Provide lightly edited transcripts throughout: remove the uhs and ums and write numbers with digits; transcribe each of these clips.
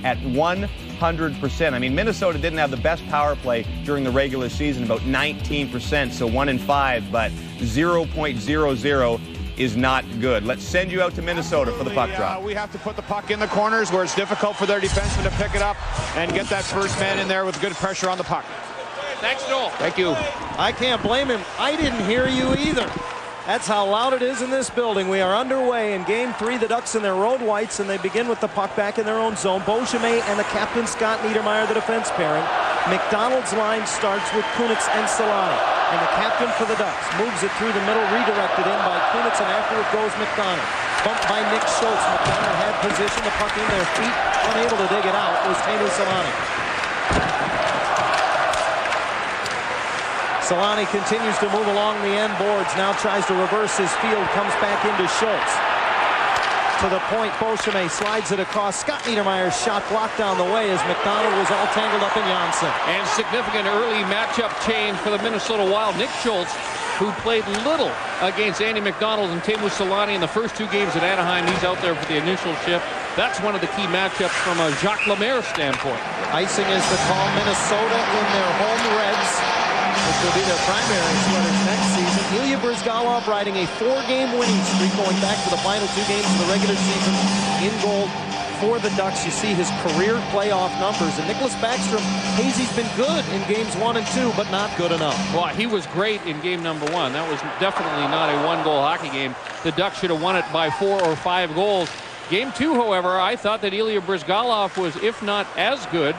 at 100%. I mean, Minnesota didn't have the best power play during the regular season, about 19%, so 1 in 5, but 0.00 is not good. Let's send you out to Minnesota for the puck drop. We have to put the puck in the corners where it's difficult for their defensemen to pick it up and get that first man in there with good pressure on the puck. Thanks, Noel. Thank you. I can't blame him. I didn't hear you either. That's how loud it is in this building. We are underway in Game 3. The Ducks in their road whites, and they begin with the puck back in their own zone. Beauchemin and the captain, Scott Niedermayer, the defense pairing. McDonald's line starts with Kunitz and Solani. And the captain for the Ducks moves it through the middle, redirected in by Kunitz, and after it goes McDonald. Bumped by Nick Schultz. McDonald had position, the puck in their feet, unable to dig it out. It was Teemu Solani. Solani continues to move along the end boards, now tries to reverse his field, comes back into Schultz. To the point, Beauchemin slides it across. Scott Niedermayer's shot blocked down the way as McDonald was all tangled up in Janssen. And significant early matchup change for the Minnesota Wild. Nick Schultz, who played little against Andy McDonald and Teemu Solani in the first 2 games at Anaheim. He's out there for the initial shift. That's one of the key matchups from a Jacques Lemaire standpoint. Icing is the call. Minnesota in their home reds, which will be their primary sweaters next season. Ilya Bryzgalov riding a 4-game winning streak going back to the final 2 games of the regular season in gold for the Ducks. You see his career playoff numbers. And Nicholas Backstrom, Hazy's been good in games 1 and 2, but not good enough. Well, he was great in game number 1. That was definitely not a 1-goal hockey game. The Ducks should have won it by 4 or 5 goals. Game 2, however, I thought that Ilya Bryzgalov was, if not as good,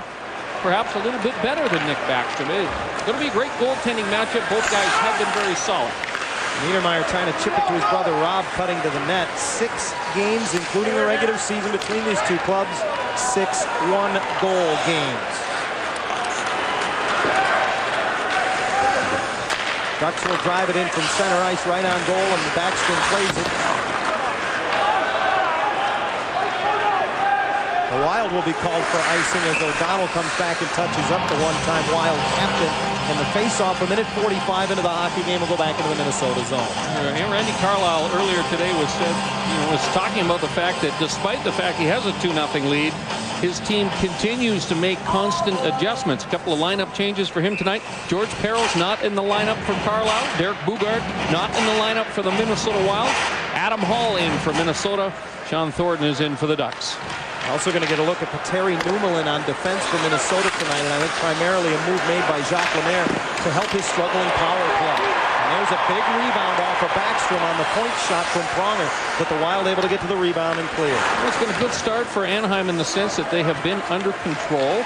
perhaps a little bit better than Nick Backstrom. It's going to be a great goaltending matchup. Both guys have been very solid. Niedermayer trying to chip it to his brother Rob, cutting to the net. 6 games, including the regular season, between these 2 clubs. 6 1-goal games. Ducks will drive it in from center ice right on goal, and Backstrom plays it. The Wild will be called for icing as O'Donnell comes back and touches up the one-time Wild captain. And the face-off, a minute 45 into the hockey game, will go back into the Minnesota zone. Randy Carlyle earlier today was talking about the fact that despite the fact he has a 2-0 lead, his team continues to make constant adjustments. A couple of lineup changes for him tonight. George Parrill's not in the lineup for Carlyle. Derek Bugard not in the lineup for the Minnesota Wild. Adam Hall in for Minnesota. Sean Thornton is in for the Ducks. Also going to get a look at Petteri Nummelen on defense for Minnesota tonight, and I think primarily a move made by Jacques Lemaire to help his struggling power play. And there's a big rebound off of Backstrom on the point shot from Pronger, but the Wild able to get to the rebound and clear. It's been a good start for Anaheim in the sense that they have been under control,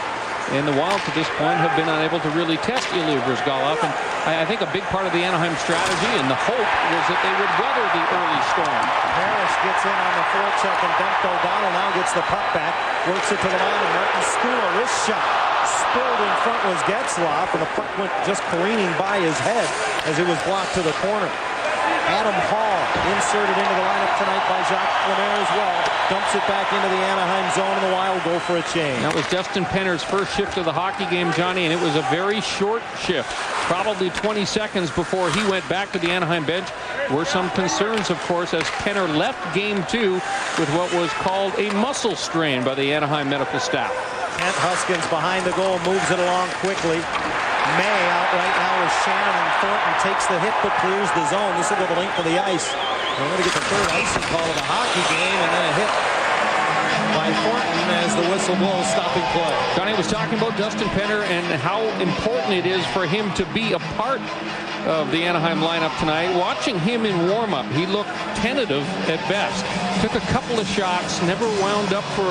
and the Wild to this point have been unable to really test Ilya Bryzgalov. And I think a big part of the Anaheim strategy and the hope was that they would weather the early storm. Harris gets in on the forecheck and dumped. O'Donnell now gets the puck back, works it to the line, and Martin Skula, wrist shot. Spilled in front was Getzlaf, and the puck went just careening by his head as it was blocked to the corner. Adam Hall inserted into the lineup tonight by Jacques Lemaire as well. Dumps it back into the Anaheim zone, and the Wild go for a change. That was Dustin Penner's first shift of the hockey game, Johnny, and it was a very short shift. Probably 20 seconds before he went back to the Anaheim bench. Were some concerns, of course, as Penner left game 2 with what was called a muscle strain by the Anaheim medical staff. Kent Huskins behind the goal, moves it along quickly. May out right now with Shannon, and Thornton takes the hit but clears the zone. This will go the length of the ice. We're going to get the third icing call of the hockey game, and then a hit by Thornton as the whistle blows, stopping play. Johnny was talking about Dustin Penner and how important it is for him to be a part of the Anaheim lineup tonight. Watching him in warm-up, he looked tentative at best. Took a couple of shots, never wound up for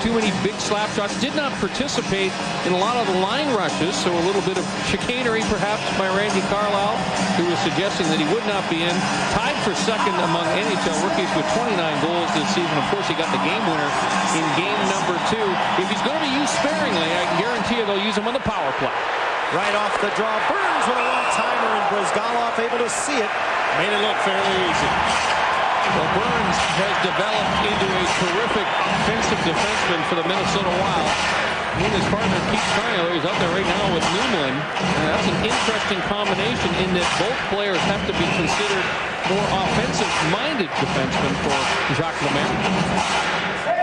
too many big slap shots. Did not participate in a lot of the line rushes, so a little bit of chicanery perhaps by Randy Carlyle, who was suggesting that he would not be in. Tied for second among NHL rookies with 29 goals this season. Of course, he got the game winner in game number 2. If he's going to be used sparingly, I can guarantee you they'll use him on the power play. Right off the draw, Burns with a one-timer, and Bryzgalov able to see it. Made it look fairly easy. Well, Burns has developed into a terrific offensive defenseman for the Minnesota Wild. He and his partner, Keith Carney, is up there right now with Nummelen. And that's an interesting combination in that both players have to be considered more offensive-minded defensemen for Jacques Lemaire.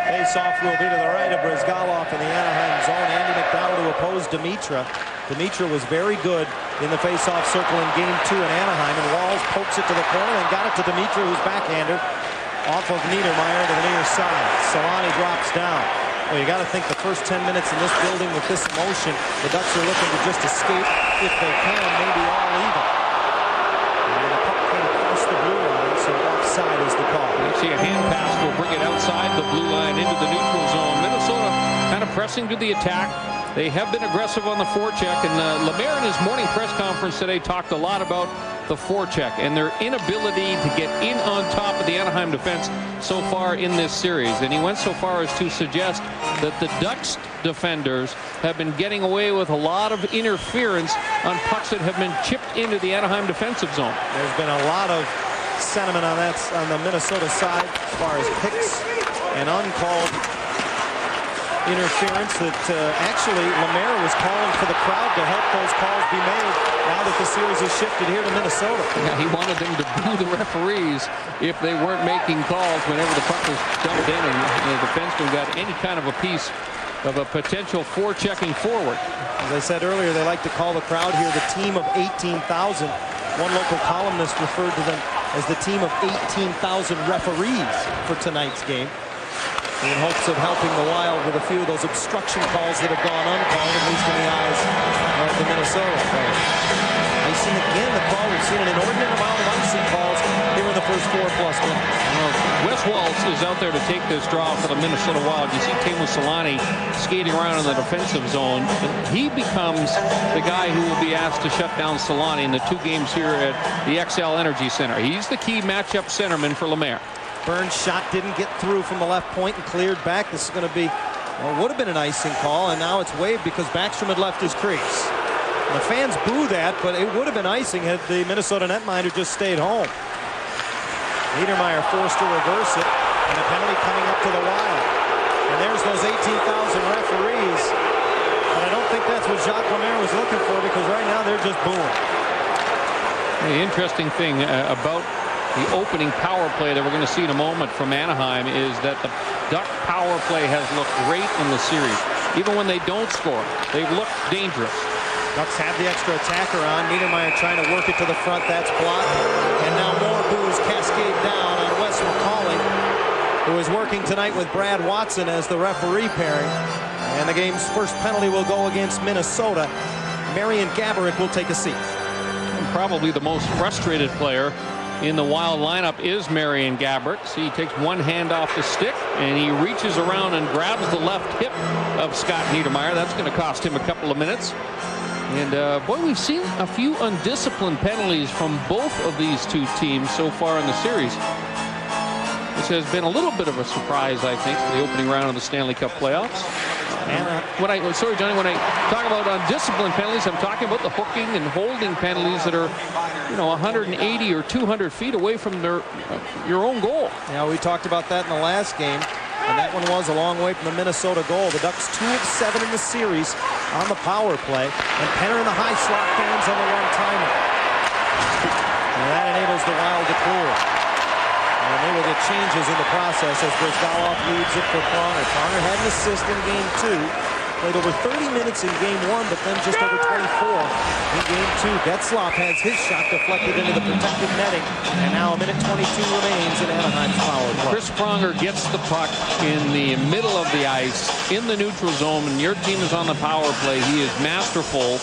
Face-off will be to the right of Brizgalov in the Anaheim zone. Andy McDonald to oppose Dimitra. Dimitra was very good in the face-off circle in Game 2 in Anaheim, and Walls pokes it to the corner and got it to Dimitra, who's backhander off of Niedermayer to the near side. Solani drops down. Well, you got to think the first 10 minutes in this building with this emotion, the Ducks are looking to just escape if they can, maybe all even. And the puck came across the blue line, so offside is the call. You see a hand pass will bring it outside the blue line into the neutral zone. Minnesota kind of pressing to the attack. They have been aggressive on the forecheck, and Lemaire in his morning press conference today talked a lot about the forecheck and their inability to get in on top of the Anaheim defense so far in this series. And he went so far as to suggest that the Ducks defenders have been getting away with a lot of interference on pucks that have been chipped into the Anaheim defensive zone. There's been a lot of sentiment on that on the Minnesota side as far as picks and uncalled interference that actually Lemaire was calling for the crowd to help those calls be made now that the series has shifted here to Minnesota. Yeah, he wanted them to boo the referees if they weren't making calls whenever the puck was dumped in and the defenseman got any kind of a piece of a potential forechecking forward. As I said earlier, they like to call the crowd here the team of 18,000. One local columnist referred to them as the team of 18,000 referees for tonight's game, in hopes of helping the Wild with a few of those obstruction calls that have gone uncalled, at least in the eyes of the Minnesota players. Icing again, the call. We've seen an inordinate amount of icing calls here in the first 4+ minutes. Wes Walz is out there to take this draw for the Minnesota Wild. You see Teemu Selanne skating around in the defensive zone. He becomes the guy who will be asked to shut down Selanne in the 2 games here at the XL Energy Center. He's the key matchup centerman for Lemaire. Burns' shot didn't get through from the left point and cleared back. This is going to be, well, would have been an icing call, and now it's waved because Backstrom had left his crease. And the fans boo that, but it would have been icing had the Minnesota netminder just stayed home. Niedermayer forced to reverse it, and a penalty coming up to the Wild. And there's those 18,000 referees. But I don't think that's what Jacques Lemaire was looking for, because right now they're just booing. The interesting thing about the opening power play that we're going to see in a moment from Anaheim is that the Duck power play has looked great in the series. Even when they don't score, they've looked dangerous. Ducks have the extra attacker on. Niedermayer trying to work it to the front. That's blocked. And now more boos cascade down on Wes McCauley, who is working tonight with Brad Watson as the referee pairing. And the game's first penalty will go against Minnesota. Marian Gaborik will take a seat. And probably the most frustrated player in the Wild lineup is Marian Gaborik. See, he takes one hand off the stick and he reaches around and grabs the left hip of Scott Niedermayer. That's going to cost him a couple of minutes. And boy, we've seen a few undisciplined penalties from both of these 2 teams so far in the series, which has been a little bit of a surprise, I think, for the opening round of the Stanley Cup playoffs. Sorry, Johnny, when I talk about undisciplined penalties, I'm talking about the hooking and holding penalties that are, 180 or 200 feet away from your own goal. Yeah, we talked about that in the last game, and that one was a long way from the Minnesota goal. The Ducks 2 of 7 in the series on the power play, and Penner in the high slot fans on the one-timer. And that enables the Wild to clear. And they will get changes in the process as Brizgalov leads it for Pronger. Pronger had an assist in Game 2. Played over 30 minutes in Game 1, but then just over 24 in Game 2. Getzlaf has his shot deflected into the protected netting. And now a minute 22 remains in Anaheim's power play. Chris Pronger gets the puck in the middle of the ice in the neutral zone, and your team is on the power play. He is masterful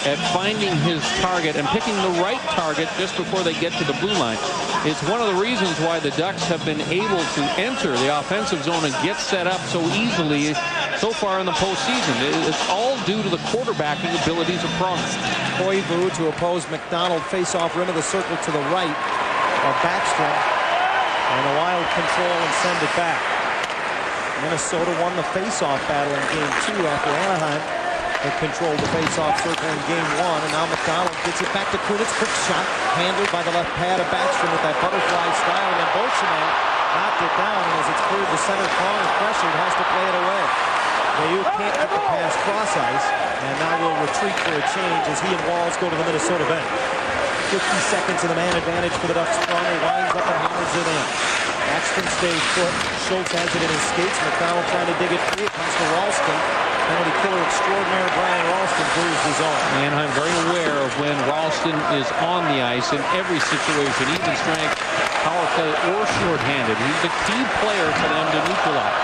at finding his target and picking the right target just before they get to the blue line. It's one of the reasons why the Ducks have been able to enter the offensive zone and get set up so easily so far in the postseason. It's all due to the quarterbacking abilities of Pronger. Koivu to oppose McDonald, face-off rim of the circle to the right of Backstrom. And the Wild control and send it back. Minnesota won the face-off battle in Game 2 after Anaheim had controlled the face-off circle in Game 1, and now McDonald gets it back to Kunitz. Quick shot handled by the left pad of Backstrom with that butterfly style, and then Bolshevik knocked it down, and as it's cleared the center corner, pressured, has to play it away. You can't get the pass cross ice, and now we'll retreat for a change as he and Walls go to the Minnesota bench. 50 seconds of the man advantage for the Ducks. Pronger winds up and hammers it in. Backstrom stays put. Schultz has it in his skates. McDonald trying to dig it free. It comes to Ralston. Penalty killer extraordinaire Brian Ralston clears the zone. Anaheim very aware of when Ralston is on the ice in every situation, even strength, power play, or shorthanded. He's a key player for them to neutralize.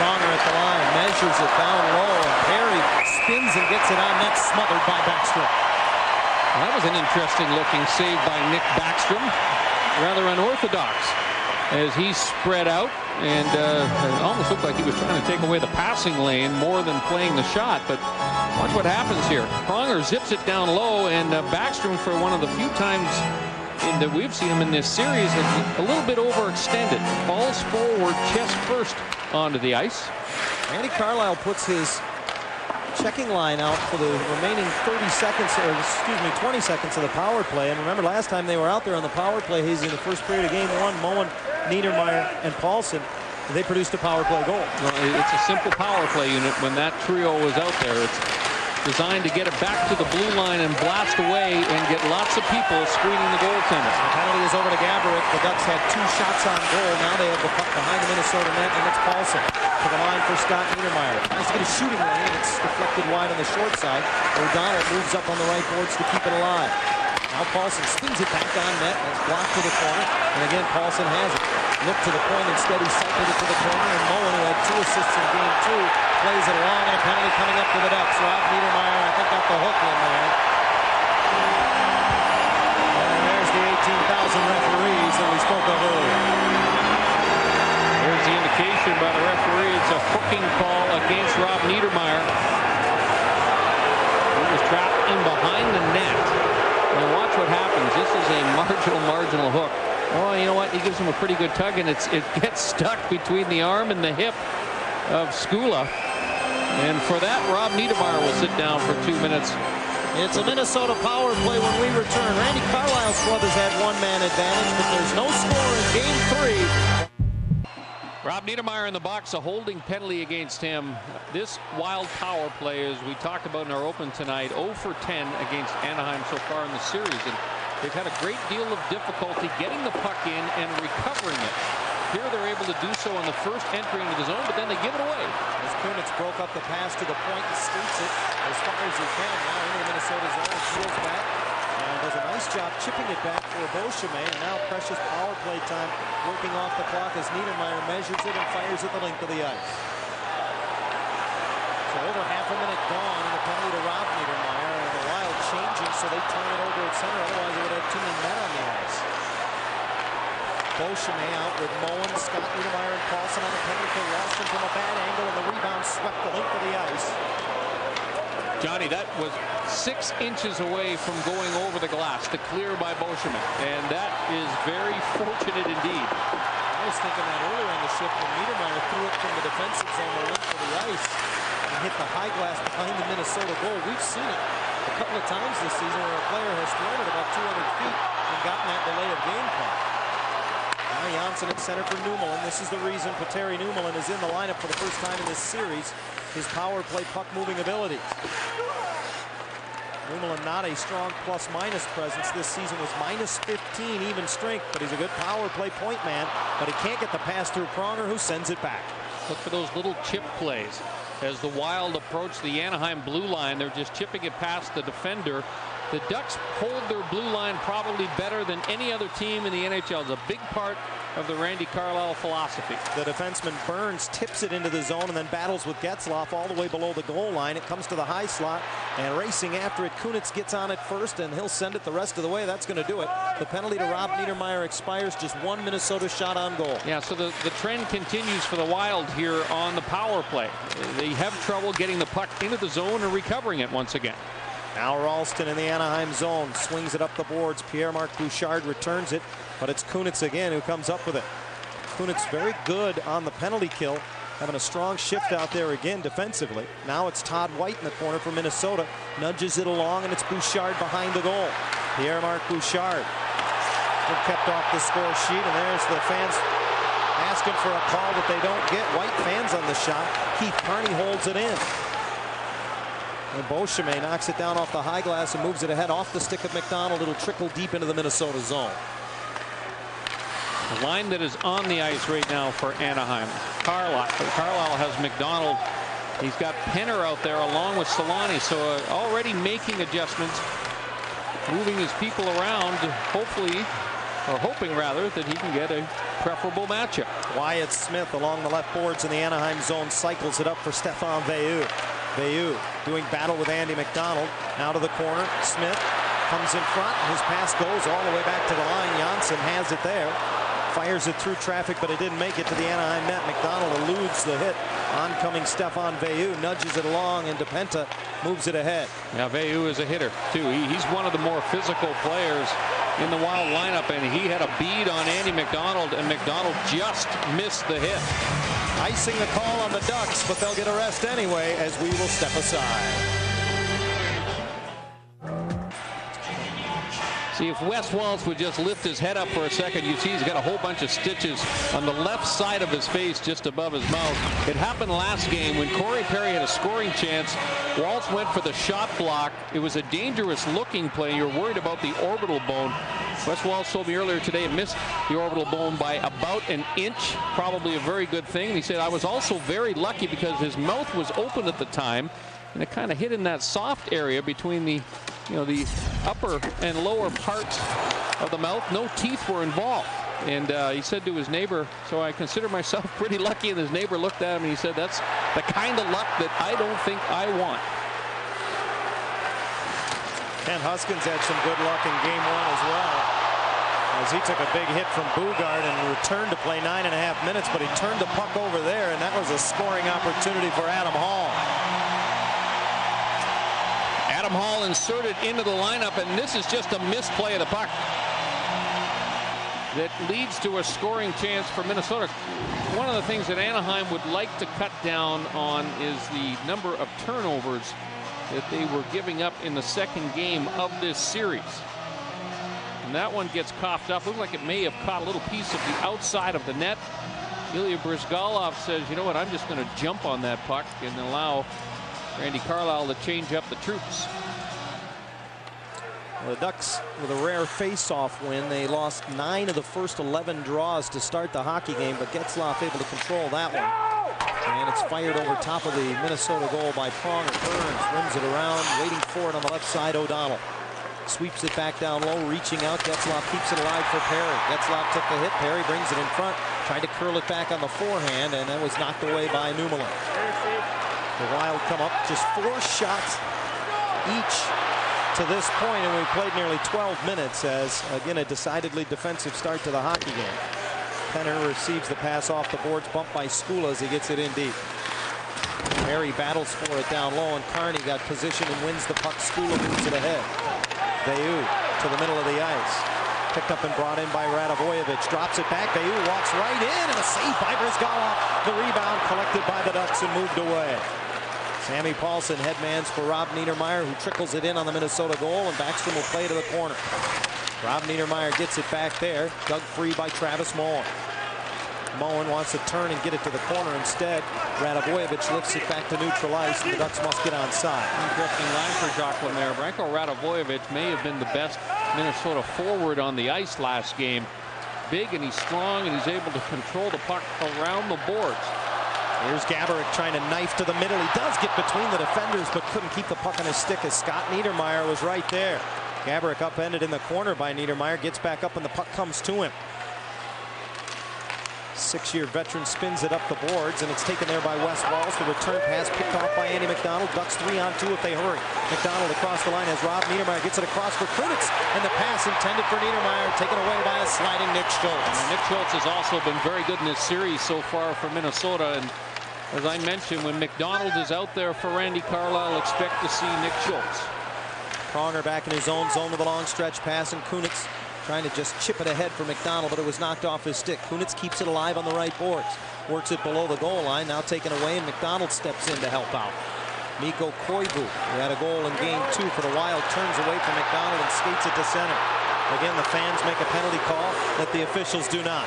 Pronger at the line, measures it down low, and Perry spins and gets it on net, smothered by Backstrom. That was an interesting looking save by Nick Backstrom. Rather unorthodox as he spread out, and it almost looked like he was trying to take away the passing lane more than playing the shot. But watch what happens here. Pronger zips it down low, and Backstrom, for one of the few times that we've seen him in this series, is a little bit overextended. Falls forward chest first onto the ice. Randy Carlyle puts his checking line out for the remaining 30 seconds, or excuse me, 20 seconds of the power play. And remember, last time they were out there on the power play, Hazy, in the first period of game one, Moen, Niedermeyer, and Paulson, they produced a power play goal. Well, it's a simple power play unit when that trio was out there. It's designed to get it back to the blue line and blast away and get lots of people screening the goaltender. The penalty is over to Gaborik. The Ducks had 2 shots on goal. Now they have the puck behind the Minnesota net, and it's Paulson to the line for Scott Niedermeyer. Tries to get a shooting lane. It's deflected wide on the short side. O'Donnell moves up on the right boards to keep it alive. Now Paulson spins it back on net, and it's blocked to the corner. And again, Paulson has it. Look to the point, instead he cycled it to the corner, and Moen, who had 2 assists in game 2, plays it along, and a penalty coming up for the Ducks. Rob Niedermeyer, I think, got the hook in there. And there's the 18,000 referees that we spoke of earlier. There's the indication by the referee. It's a hooking call against Rob Niedermeyer. He was trapped in behind the net. And watch what happens. This is a marginal hook. Oh, you know what? He gives him a pretty good tug, and it gets stuck between the arm and the hip of Skula. And for that, Rob Niedermeyer will sit down for 2 minutes. It's a Minnesota power play when we return. Randy Carlyle's club has had 1-man advantage, but there's no score in game 3. Rob Niedermeyer in the box, a holding penalty against him. This wild power play, as we talked about in our open tonight, 0 for 10 against Anaheim so far in the series. And they've had a great deal of difficulty getting the puck in and recovering it. Here they're able to do so on the first entry into the zone, but then they give it away. As Kunitz broke up the pass to the point and skates it as far as he can. Now into Minnesota zone, peels back and does a nice job chipping it back for Beauchemin. And now precious power play time working off the clock as Niedermeyer measures it and fires at the length of the ice. So over half a minute gone, and the penalty to Rob Niedermeyer, and the Wild changing, so they turn it over at center. Otherwise, they would have too many men on the ice. Beauchemin out with Moen, Scott Niedermeyer, and Paulson on the penalty for Ralston from a bad angle, and the rebound swept the length of the ice. Johnny, that was 6 inches away from going over the glass to clear by Beauchemin, and that is very fortunate indeed. I was thinking that earlier on the shift when Niedermeyer threw it from the defensive zone the length of the ice and hit the high glass behind the Minnesota goal. We've seen it a couple of times this season where a player has thrown it about 200 feet and gotten that delay of game call. Now Janssen at center for Newman. This is the reason Petteri Newman is in the lineup for the first time in this series. His power play puck moving abilities. Newman not a strong plus-minus presence this season, was -15 even strength, but he's a good power play point man, but he can't get the pass through Pronger, who sends it back. Look for those little chip plays. As the Wild approach the Anaheim blue line, they're just chipping it past the defender. The Ducks hold their blue line probably better than any other team in the NHL. It's a big part of the Randy Carlyle philosophy. The defenseman Burns tips it into the zone and then battles with Getzlaf all the way below the goal line. It comes to the high slot, and racing after it, Kunitz gets on it first, and he'll send it the rest of the way. That's going to do it. The penalty to Rob Niedermeyer expires. Just 1 Minnesota shot on goal. Yeah, so the trend continues for the Wild here on the power play. They have trouble getting the puck into the zone and recovering it once again. Now Ralston in the Anaheim zone, swings it up the boards. Pierre-Marc Bouchard returns it, but it's Kunitz again who comes up with it. Kunitz very good on the penalty kill, having a strong shift out there again defensively. Now it's Todd White in the corner for Minnesota, nudges it along, and it's Bouchard behind the goal. Pierre-Marc Bouchard kept off the score sheet, and there's the fans asking for a call that they don't get. White fans on the shot. Keith Carney holds it in. And Beauchemin knocks it down off the high glass and moves it ahead off the stick of McDonald. It'll trickle deep into the Minnesota zone. The line that is on the ice right now for Anaheim. Carlisle has McDonald. He's got Penner out there along with Solani. So already making adjustments, moving his people around, hopefully, or hoping rather, that he can get a preferable matchup. Wyatt Smith along the left boards in the Anaheim zone cycles it up for Stéphane Veilleux. Veilleux doing battle with Andy McDonald. Now to the corner. Smith comes in front. His pass goes all the way back to the line. Janssen has it there. Fires it through traffic, but it didn't make it to the Anaheim net. McDonald eludes the hit. Oncoming Stéphane Veilleux nudges it along, and DePenta moves it ahead. Yeah, Veilleux is a hitter, too. He's one of the more physical players in the Wild lineup, and he had a bead on Andy McDonald, and McDonald just missed the hit. Icing the call on the Ducks, but they'll get a rest anyway as we will step aside. See, if Wes Walsh would just lift his head up for a second, you see he's got a whole bunch of stitches on the left side of his face just above his mouth. It happened last game when Corey Perry had a scoring chance. Walsh went for the shot block. It was a dangerous looking play. You're worried about the orbital bone. Wes Walsh told me earlier today it missed the orbital bone by about an inch, probably a very good thing. And he said, I was also very lucky because his mouth was open at the time, and it kind of hit in that soft area between the the upper and lower parts of the mouth. No teeth were involved. And he said to his neighbor, so I consider myself pretty lucky. And his neighbor looked at him and he said, that's the kind of luck that I don't think I want. Ken Huskins had some good luck in game 1 as well, as he took a big hit from Bugard and returned to play 9.5 minutes, but he turned the puck over there, and that was a scoring opportunity for Adam Hall. Adam Hall inserted into the lineup, and this is just a misplay of the puck that leads to a scoring chance for Minnesota. One of the things that Anaheim would like to cut down on is the number of turnovers that they were giving up in the second game of this series. And that one gets coughed up. Looks like it may have caught a little piece of the outside of the net. Ilya Bryzgalov says, you know what, I'm just going to jump on that puck and allow Randy Carlisle to change up the troops. The Ducks with a rare face-off win. They lost 9 of the first 11 draws to start the hockey game, but Getzlaf able to control that one. And it's fired over top of the Minnesota goal by Pronger. Burns rims it around, waiting for it on the left side. O'Donnell sweeps it back down low, reaching out. Getzlaf keeps it alive for Perry. Getzlaf took the hit. Perry brings it in front, tried to curl it back on the forehand, and that was knocked away by Numela. The Wild come up just 4 shots each to this point, and we played nearly 12 minutes as, again, a decidedly defensive start to the hockey game. Penner receives the pass off the boards, bumped by Skula as he gets it in deep. Perry battles for it down low, and Carney got position and wins the puck. Skula moves it ahead. Veilleux to the middle of the ice. Picked up and brought in by Radivojevic. Drops it back. Veilleux walks right in, and a save by Bryzgalov. The rebound collected by the Ducks and moved away. Sammy Paulson headmans for Rob Niedermayer, who trickles it in on the Minnesota goal, and Backstrom will play to the corner. Rob Niedermayer gets it back there, dug free by Travis Moen. Moen wants to turn and get it to the corner instead. Radivojevic lifts it back to neutral ice, and the Ducks must get onside. Interesting line for Jacques Lemaire. Branko Radivojevic may have been the best Minnesota forward on the ice last game. Big, and he's strong, and he's able to control the puck around the boards. Here's Gaborik trying to knife to the middle. He does get between the defenders, but couldn't keep the puck on his stick as Scott Niedermayer was right there. Gaborik upended in the corner by Niedermayer, gets back up, and the puck comes to him. 6-year veteran spins it up the boards, and it's taken there by Wes Walsh. The return pass picked off by Andy McDonald. Ducks 3-on-2 if they hurry. McDonald across the line as Rob Niedermayer gets it across for Kunitz, and the pass intended for Niedermayer taken away by a sliding Nick Schultz. Nick Schultz has also been very good in this series so far for Minnesota, and as I mentioned, when McDonald is out there for Randy Carlisle, expect to see Nick Schultz. Pronger back in his own zone with a long stretch pass, and Kunitz trying to just chip it ahead for McDonald, but it was knocked off his stick. Kunitz keeps it alive on the right boards. Works it below the goal line, now taken away, and McDonald steps in to help out. Mikko Koivu, who had a goal in game 2 for the Wild, turns away from McDonald and skates it to center. Again, the fans make a penalty call that the officials do not.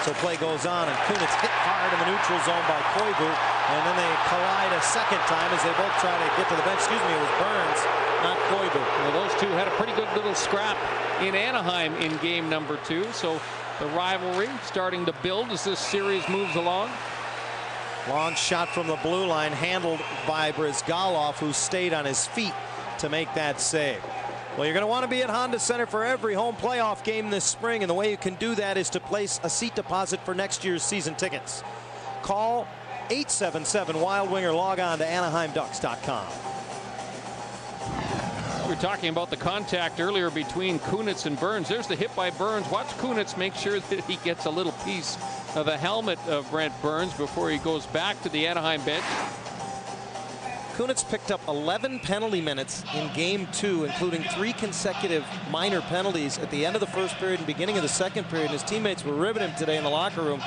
So play goes on, and Kunitz hit hard in the neutral zone by Koivu, and then they collide a second time as they both try to get to the bench. Excuse me, it was Burns, not Koivu. Well, those two had a pretty good little scrap in Anaheim in game number 2. So The rivalry starting to build as this series moves along. Long shot from the blue line, handled by Bryzgalov, who stayed on his feet to make that save. Well, you're going to want to be at Honda Center for every home playoff game this spring, and the way you can do that is to place a seat deposit for next year's season tickets. Call 877-WILD-WING or log on to AnaheimDucks.com. We were talking about the contact earlier between Kunitz and Burns. There's the hit by Burns. Watch Kunitz make sure that he gets a little piece of the helmet of Brent Burns before he goes back to the Anaheim bench. Kunitz picked up 11 penalty minutes in game 2, including 3 consecutive minor penalties at the end of the first period and beginning of the second period. His teammates were ribbing him today in the locker room.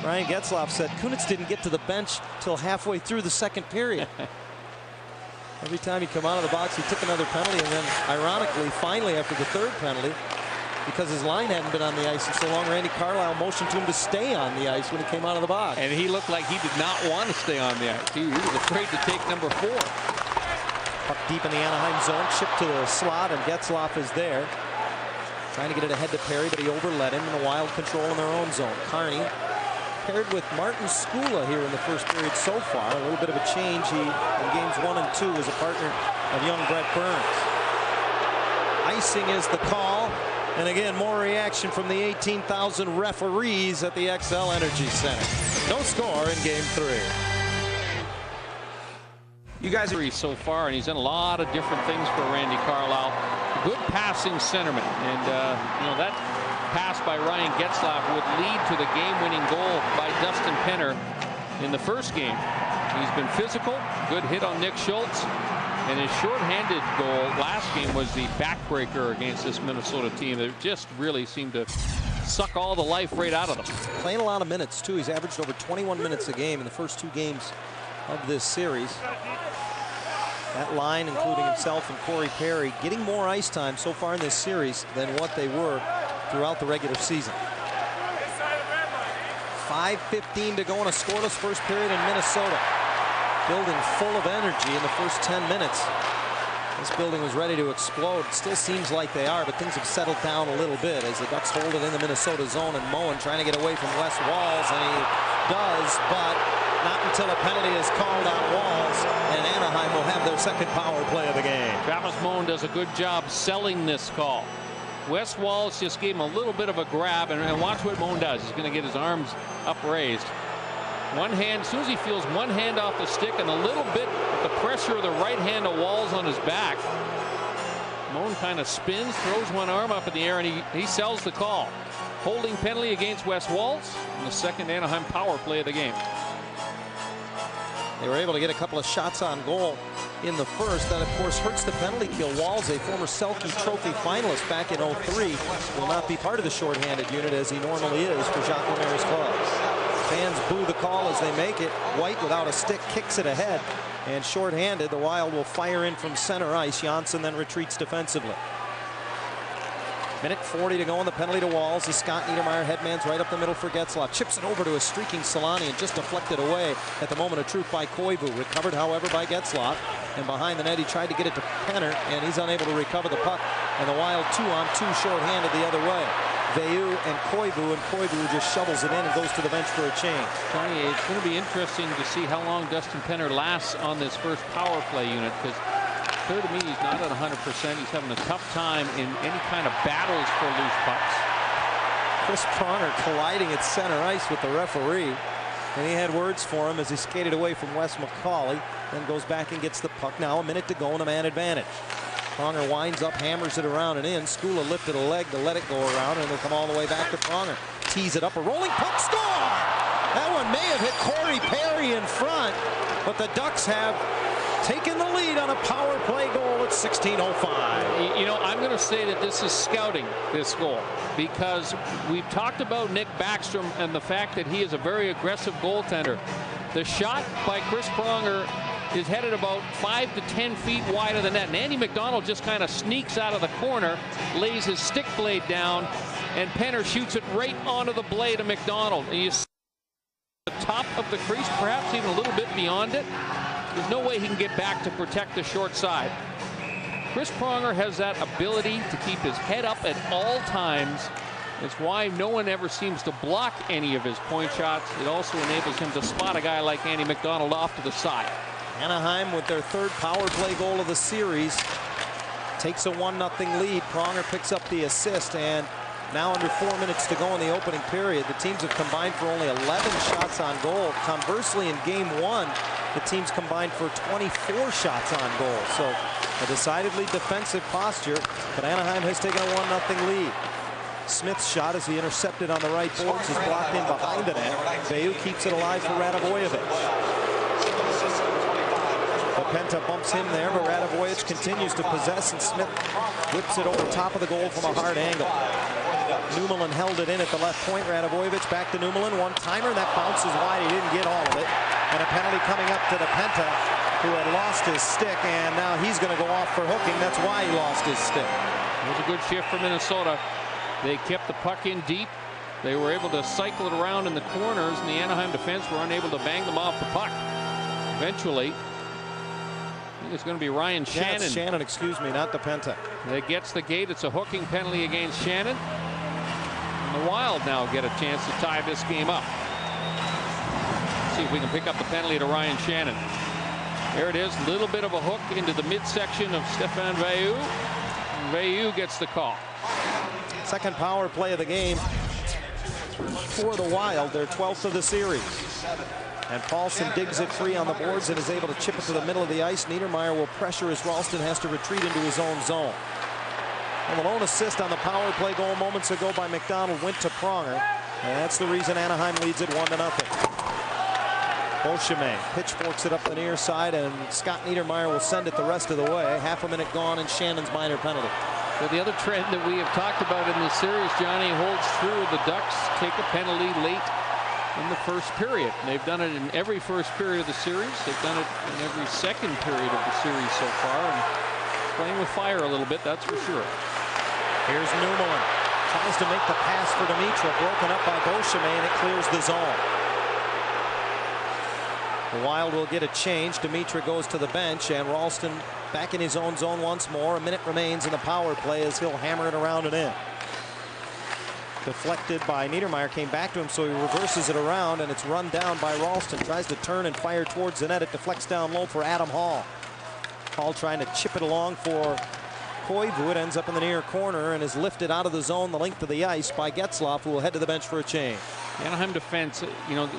Ryan Getzlaf said Kunitz didn't get to the bench till halfway through the second period. Every time he'd come out of the box, he took another penalty, and then, ironically, finally, after the third penalty, because his line hadn't been on the ice in so long, Randy Carlyle motioned to him to stay on the ice when he came out of the box. And he looked like he did not want to stay on the ice. He was afraid to take number 4. Puck deep in the Anaheim zone, chipped to the slot, and Getzlaf is there. Trying to get it ahead to Perry, but he overlet him, and the Wild control in their own zone. Carney paired with Martin Skula here in the first period so far. A little bit of a change. He, in games 1 and 2, was a partner of young Brent Burns. Icing is the call. And again, more reaction from the 18,000 referees at the XL Energy Center. No score in game 3. You guys are so far, and he's done a lot of different things for Randy Carlyle. Good passing centerman, and you know, that pass by Ryan Getzlaf would lead to the game-winning goal by Dustin Penner in the first game. He's been physical, good hit on Nick Schultz, and his shorthanded goal last game was the backbreaker against this Minnesota team that just really seemed to suck all the life right out of them. Playing a lot of minutes, too. He's averaged over 21 minutes a game in the first 2 games of this series. That line, including himself and Corey Perry, getting more ice time so far in this series than what they were throughout the regular season. 5:15 to go in a scoreless first period in Minnesota. Building full of energy in the first 10 minutes. This building was ready to explode. Still seems like they are, but things have settled down a little bit as the Ducks hold it in the Minnesota zone, and Moen trying to get away from Wes Walz, and he does, but not until a penalty is called on Walz, and Anaheim will have their second power play of the game. Travis Moen does a good job selling this call. Wes Walz just gave him a little bit of a grab, and watch what Moen does. He's going to get his arms upraised. One hand, as soon as he feels one hand off the stick and a little bit of the pressure of the right hand of Walz on his back, Moen kind of spins, throws one arm up in the air, and he sells the call. Holding penalty against Wes Walz in the second Anaheim power play of the game. They were able to get a couple of shots on goal in the first. That, of course, hurts the penalty kill. Walz, a former Selke Trophy finalist back in 03, will not be part of the shorthanded unit as he normally is for Jacques Lemaire's club. Fans boo the call as they make it. White, without a stick, kicks it ahead. And shorthanded, the Wild will fire in from center ice. Janssen then retreats defensively. Minute 40 to go on the penalty to Walz as Scott Niedermayer headmans right up the middle for Getzlaf. Chips it over to a streaking Solani and just deflected away at the moment of truth by Koivu. Recovered, however, by Getzlaf. And behind the net, he tried to get it to Penner, and he's unable to recover the puck. And the Wild 2-on-2 shorthanded the other way. Veilleux and Koivu just shovels it in and goes to the bench for a change. Tony, it's going to be interesting to see how long Dustin Penner lasts on this first power play unit, because clear to me he's not at 100%. He's having a tough time in any kind of battles for loose pucks. Chris Pronger colliding at center ice with the referee, and he had words for him as he skated away from Wes McCauley, then goes back and gets the puck. Now a minute to go and a man advantage. Pronger winds up, hammers it around and in. Skula lifted a leg to let it go around, and it'll come all the way back to Pronger. Tees it up, a rolling puck, score! That one may have hit Corey Perry in front, but the Ducks have taken the lead on a power play goal at 16:05. You know, I'm going to say that this is scouting, this goal, because we've talked about Nick Backstrom and the fact that he is a very aggressive goaltender. The shot by Chris Pronger is headed about 5 to 10 feet wide of the net, and Andy McDonald just kind of sneaks out of the corner, lays his stick blade down, and Penner shoots it right onto the blade of McDonald. And you see the top of the crease, perhaps even a little bit beyond it. There's no way he can get back to protect the short side. Chris Pronger has that ability to keep his head up at all times It's why no one ever seems to block any of his point shots. It also enables him to spot a guy like Andy McDonald off to the side. Anaheim, with their third power play goal of the series, takes a 1-0 lead. Pronger picks up the assist, and now under 4 minutes to go in the opening period, the teams have combined for only 11 shots on goal. Conversely, in game one, the teams combined for 24 shots on goal. So a decidedly defensive posture, but Anaheim has taken a 1-0 lead. Smith's shot, as he intercepted on the right boards, is blocked in behind the net. Bayou keeps it alive for Radivojevic. Penta bumps him there, but Radivojevic continues to possess, and Smith whips it over top of the goal from a hard angle. Numelin held it in at the left point. Radivojevic back to Numelin. One-timer, that bounces wide. He didn't get all of it. And a penalty coming up to the Penta, who had lost his stick, and now he's going to go off for hooking. That's why he lost his stick. It was a good shift for Minnesota. They kept the puck in deep. They were able to cycle it around in the corners, and the Anaheim defense were unable to bang them off the puck. Eventually, I think it's going to be Ryan Shannon. Yeah, Shannon, excuse me, not the Penta. That gets the gate. It's a hooking penalty against Shannon. And the Wild now get a chance to tie this game up. See if we can pick up the penalty to Ryan Shannon. There it is, a little bit of a hook into the midsection of Stéphane Veilleux. Veilleux gets the call. Second power play of the game for the Wild, their 12th of the series. And Paulson digs it free on the boards and is able to chip it to the middle of the ice. Niedermayer will pressure as Ralston has to retreat into his own zone. And the lone assist on the power play goal moments ago by McDonald went to Pronger. And that's the reason Anaheim leads it 1-0. Beauchemin pitchforks it up the near side, and Scott Niedermayer will send it the rest of the way. Half a minute gone, and Shannon's minor penalty. So the other trend that we have talked about in this series, Johnny, holds true. The Ducks take a penalty late in the first period. They've done it in every first period of the series. They've done it in every second period of the series so far. And playing with fire a little bit, that's for sure. Here's Numelin. Tries to make the pass for Dimitra. Broken up by Beauchemin, and it clears the zone. The Wild will get a change. Dimitra goes to the bench, and Ralston back in his own zone once more. A minute remains in the power play as he'll hammer it around and in. Deflected by Niedermayer, came back to him, so he reverses it around, and it's run down by Ralston. Tries to turn and fire towards the net. It deflects down low for Adam Hall. Hall trying to chip it along for Koivu. It ends up in the near corner and is lifted out of the zone the length of the ice by Getzlaf, who will head to the bench for a change. The Anaheim defense,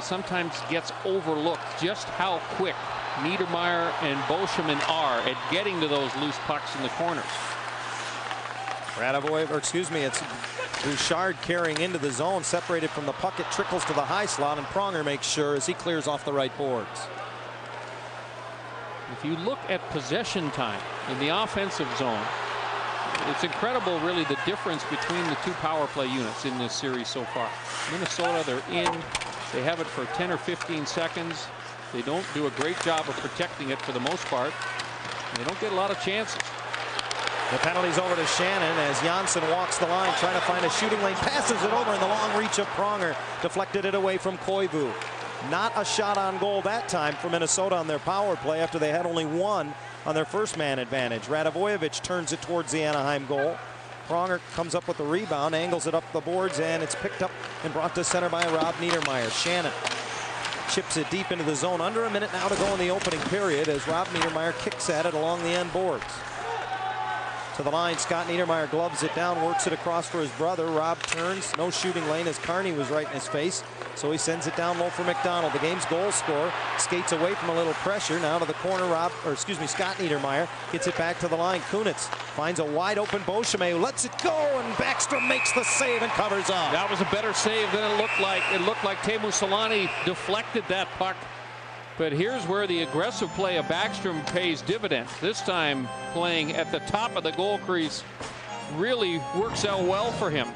sometimes gets overlooked just how quick Niedermayer and Beauchemin are at getting to those loose pucks in the corners. It's Bouchard carrying into the zone, separated from the puck. It trickles to the high slot, and Pronger makes sure as he clears off the right boards. If you look at possession time in the offensive zone, it's incredible, really, the difference between the two power play units in this series so far. Minnesota, they're in. They have it for 10 or 15 seconds. They don't do a great job of protecting it for the most part. They don't get a lot of chances. The penalty's over to Shannon as Janssen walks the line, trying to find a shooting lane, passes it over in the long reach of Pronger, deflected it away from Koivu. Not a shot on goal that time for Minnesota on their power play after they had only one on their first man advantage. Radivojevic turns it towards the Anaheim goal. Pronger comes up with the rebound, angles it up the boards, and it's picked up and brought to center by Rob Niedermayer. Shannon chips it deep into the zone. Under a minute now to go in the opening period as Rob Niedermayer kicks at it along the end boards. To the line, Scott Niedermayer gloves it down, works it across for his brother. Rob turns, no shooting lane as Carney was right in his face, so he sends it down low for McDonald. The game's goal scorer skates away from a little pressure. Now to the corner, Scott Niedermayer gets it back to the line. Kunitz finds a wide open Beauchemin, who lets it go, and Backstrom makes the save and covers up. That was a better save than it looked like. It looked like Teemu Selanne deflected that puck. But here's where the aggressive play of Backstrom pays dividends. This time playing at the top of the goal crease really works out well for him.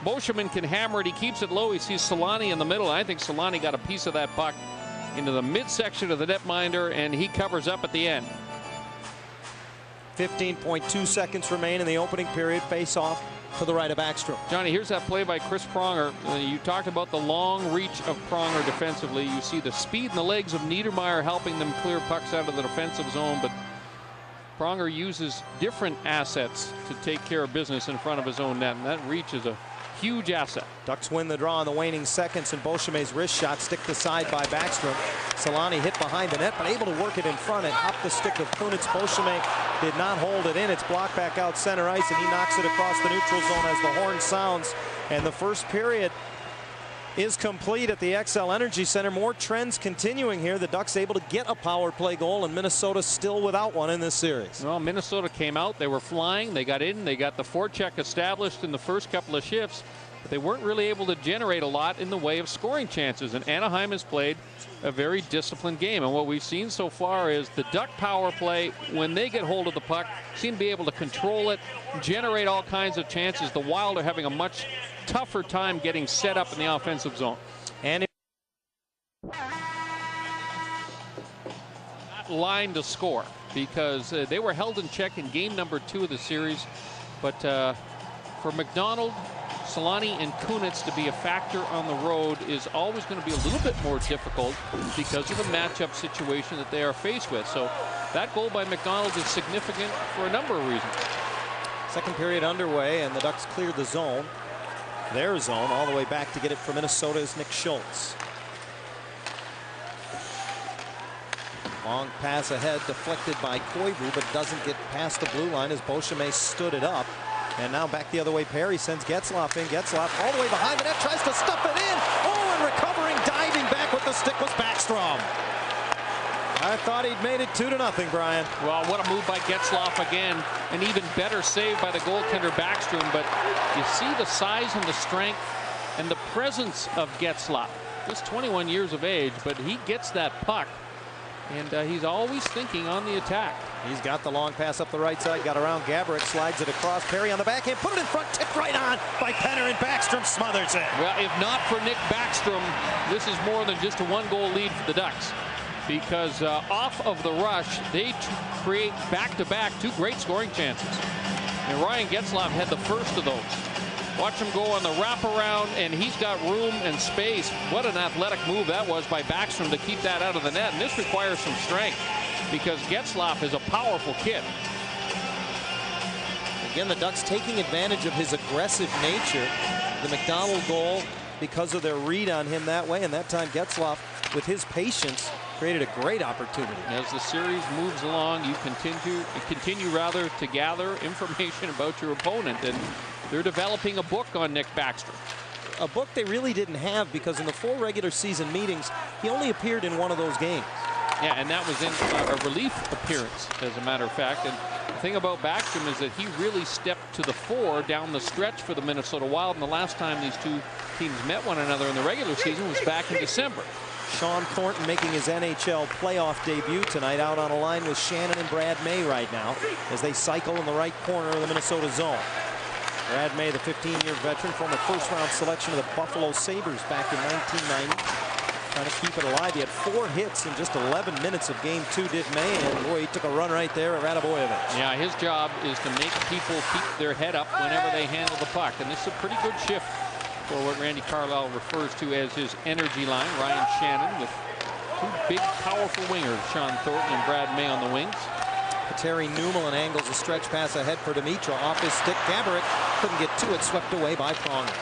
Beauchemin can hammer it. He keeps it low. He sees Selanne in the middle. I think Selanne got a piece of that puck into the midsection of the netminder, and he covers up at the end. 15.2 seconds remain in the opening period. Face off to the right of Backstrom. Johnny, here's that play by Chris Pronger. You talked about the long reach of Pronger defensively. You see the speed and the legs of Niedermayer helping them clear pucks out of the defensive zone, but Pronger uses different assets to take care of business in front of his own net, and that reach is a huge asset. Ducks win the draw in the waning seconds, and Beauchemin's wrist shot sticked aside by Backstrom. Solani hit behind the net, but able to work it in front and up the stick of Kunitz. Beauchemin did not hold it in. It's blocked back out center ice, and he knocks it across the neutral zone as the horn sounds. And the first period is complete at the XL Energy Center. More trends continuing here. The Ducks able to get a power play goal, and Minnesota still without one in this series. Well, Minnesota came out. They were flying. They got in. They got the forecheck established in the first couple of shifts, but they weren't really able to generate a lot in the way of scoring chances. And Anaheim has played a very disciplined game. And what we've seen so far is the Duck power play, when they get hold of the puck, seem to be able to control it, generate all kinds of chances. The Wild are having a much tougher time getting set up in the offensive zone. And not line to score, because they were held in check in game number 2 of the series. But for McDonald, Solani, and Kunitz to be a factor on the road is always going to be a little bit more difficult because of the matchup situation that they are faced with. So that goal by McDonald is significant for a number of reasons. Second period underway, and the Ducks cleared the zone. Their zone all the way back to get it from Minnesota is Nick Schultz. Long pass ahead, deflected by Koivu, but doesn't get past the blue line as Beauchemin stood it up. And now back the other way, Perry sends Getzlaf in. Getzlaf all the way behind the net, tries to stuff it in. Oh, and recovering, diving back with the stick was Backstrom. I thought he'd made it 2-0, Brian. Well, what a move by Getzlaf again. An even better save by the goaltender Backstrom. But you see the size and the strength and the presence of Getzlaf. Just 21 years of age, but he gets that puck. And he's always thinking on the attack. He's got the long pass up the right side, got around Gaborik, slides it across. Perry on the backhand, put it in front, tipped right on by Penner, and Backstrom smothers it. Well, if not for Nick Backstrom, this is more than just a 1-goal lead for the Ducks. Because off of the rush, they create back-to-back 2 great scoring chances. And Ryan Getzlaf had the first of those. Watch him go on the wraparound, and he's got room and space. What an athletic move that was by Backstrom to keep that out of the net. And this requires some strength because Getzlaf is a powerful kid. Again, the Ducks taking advantage of his aggressive nature. The McDonald goal because of their read on him that way, and that time Getzlaf, with his patience, created a great opportunity. As the series moves along, you continue rather to gather information about your opponent, and they're developing a book on Nick Backstrom. A book they really didn't have because in the 4 regular season meetings, he only appeared in one of those games. Yeah, and that was in a relief appearance, as a matter of fact. And the thing about Backstrom is that he really stepped to the fore down the stretch for the Minnesota Wild. And the last time these two teams met one another in the regular season was back in December. Sean Thornton making his NHL playoff debut tonight, out on a line with Shannon and Brad May right now as they cycle in the right corner of the Minnesota zone. Brad May, the 15-year veteran, former first-round selection of the Buffalo Sabres back in 1990. Trying to keep it alive. He had 4 hits in just 11 minutes of game 2, did May, and boy, he took a run right there at Radobojevic. Yeah, his job is to make people keep their head up whenever they handle the puck, and this is a pretty good shift for what Randy Carlyle refers to as his energy line. Ryan Shannon with 2 big, powerful wingers, Sean Thornton and Brad May on the wings. Terry Newman angles a stretch pass ahead for Dimitra. Off his stick, Gaborik couldn't get to it, swept away by Pronger.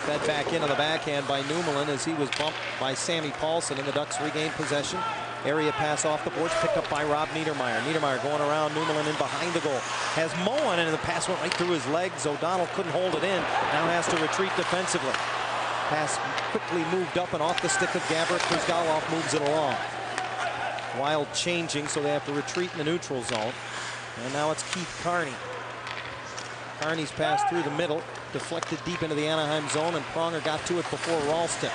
Fed back into the backhand by Newman as he was bumped by Sammy Paulson, and the Ducks regained possession. Area pass off the boards, picked up by Rob Niedermeyer. Niedermeyer going around Newman in behind the goal. Has Moen, and the pass went right through his legs. O'Donnell couldn't hold it in. Now has to retreat defensively. Pass quickly moved up and off the stick of Gaborik. Kuzgalov moves it along. Wild changing, so they have to retreat in the neutral zone. And now it's Keith Carney. Carney's pass through the middle, deflected deep into the Anaheim zone, and Pronger got to it before Ralston.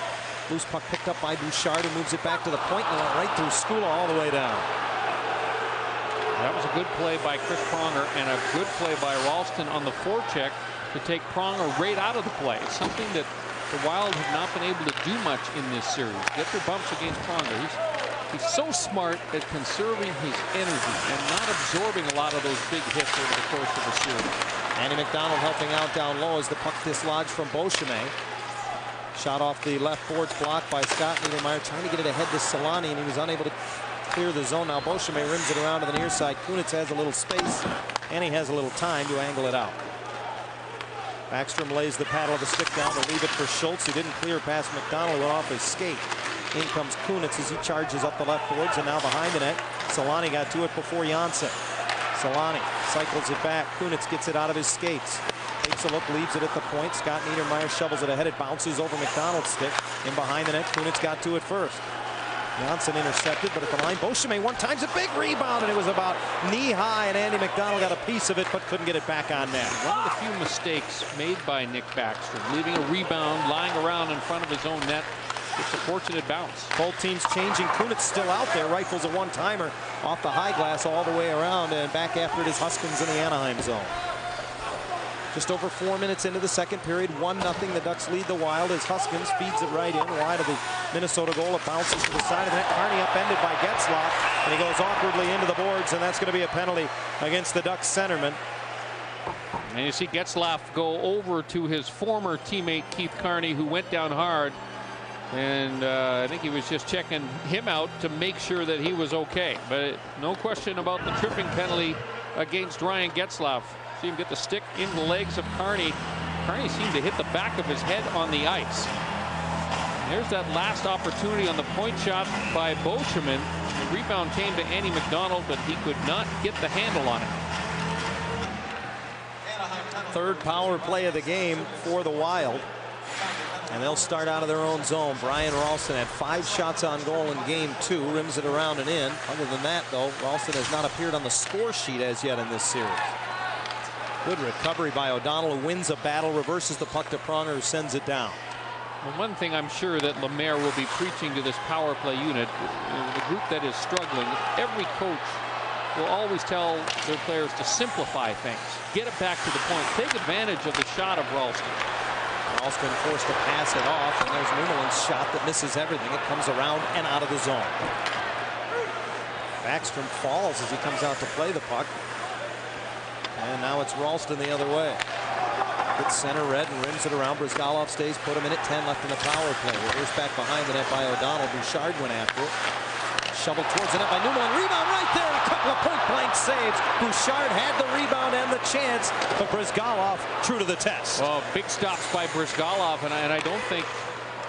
Loose puck picked up by Bouchard, who moves it back to the point and went right through Skula all the way down. That was a good play by Chris Pronger and a good play by Ralston on the forecheck to take Pronger right out of the play. Something that the Wild have not been able to do much in this series. Get their bumps against Pronger. He's so smart at conserving his energy and not absorbing a lot of those big hits over the course of the series. Andy McDonald helping out down low as the puck dislodged from Beauchemin. Shot off the left boards, blocked by Scott Niedermeyer, trying to get it ahead to Solani, and he was unable to clear the zone. Now Beauchemin rims it around to the near side. Kunitz has a little space, and he has a little time to angle it out. Backstrom lays the paddle of the stick down to leave it for Schultz, who didn't clear past McDonald, went off his skate. In comes Kunitz as he charges up the left boards, and now behind the net. Solani got to it before Janssen. Solani cycles it back. Kunitz gets it out of his skates. Takes a look, leaves it at the point. Scott Niedermayer shovels it ahead. It bounces over McDonald's stick. In behind the net, Kunitz got to it first. Janssen intercepted, but at the line, Beauchemin one times a big rebound, and it was about knee-high, and Andy McDonald got a piece of it, but couldn't get it back on net. One of the few mistakes made by Nick Backstrom, leaving a rebound, lying around in front of his own net. It's a fortunate bounce. Both teams changing. Kunitz still out there, rifles a one-timer off the high glass all the way around, and back after it is Huskins in the Anaheim zone. Just over 4 minutes into the second period, 1-0. The Ducks lead the Wild as Huskins feeds it right in wide of the Minnesota goal. It bounces to the side of the net. Carney upended by Getzlaf, and he goes awkwardly into the boards, and that's going to be a penalty against the Ducks centerman. And you see Getzlaf go over to his former teammate Keith Carney, who went down hard, and I think he was just checking him out to make sure that he was okay. But no question about the tripping penalty against Ryan Getzlaf. See him get the stick in the legs of Carney. Carney seemed to hit the back of his head on the ice. There's that last opportunity on the point shot by Beauchemin. The rebound came to Andy McDonald, but he could not get the handle on it. Third power play of the game for the Wild. And they'll start out of their own zone. Brian Ralston had 5 shots on goal in game 2. Rims it around and in. Other than that, though, Ralston has not appeared on the score sheet as yet in this series. Good recovery by O'Donnell, who wins a battle, reverses the puck to Pronger, who sends it down. Well, one thing I'm sure that Lemaire will be preaching to this power play unit, the group that is struggling, every coach will always tell their players to simplify things. Get it back to the point. Take advantage of the shot of Ralston. Ralston forced to pass it off, and there's Numelin's shot that misses everything. It comes around and out of the zone. Backstrom falls as he comes out to play the puck. And now it's Ralston the other way. Gets center red and rims it around. Brizgalov stays put, a minute 10 left in the power play. Reversed back behind the net by O'Donnell. Bouchard went after it. Shoveled towards the net by Numelin. Rebound right there. A couple of point-blank saves. Bouchard had the rebound and the chance, but Brizgalov true to the test. Well, big stops by Brizgalov, and I don't think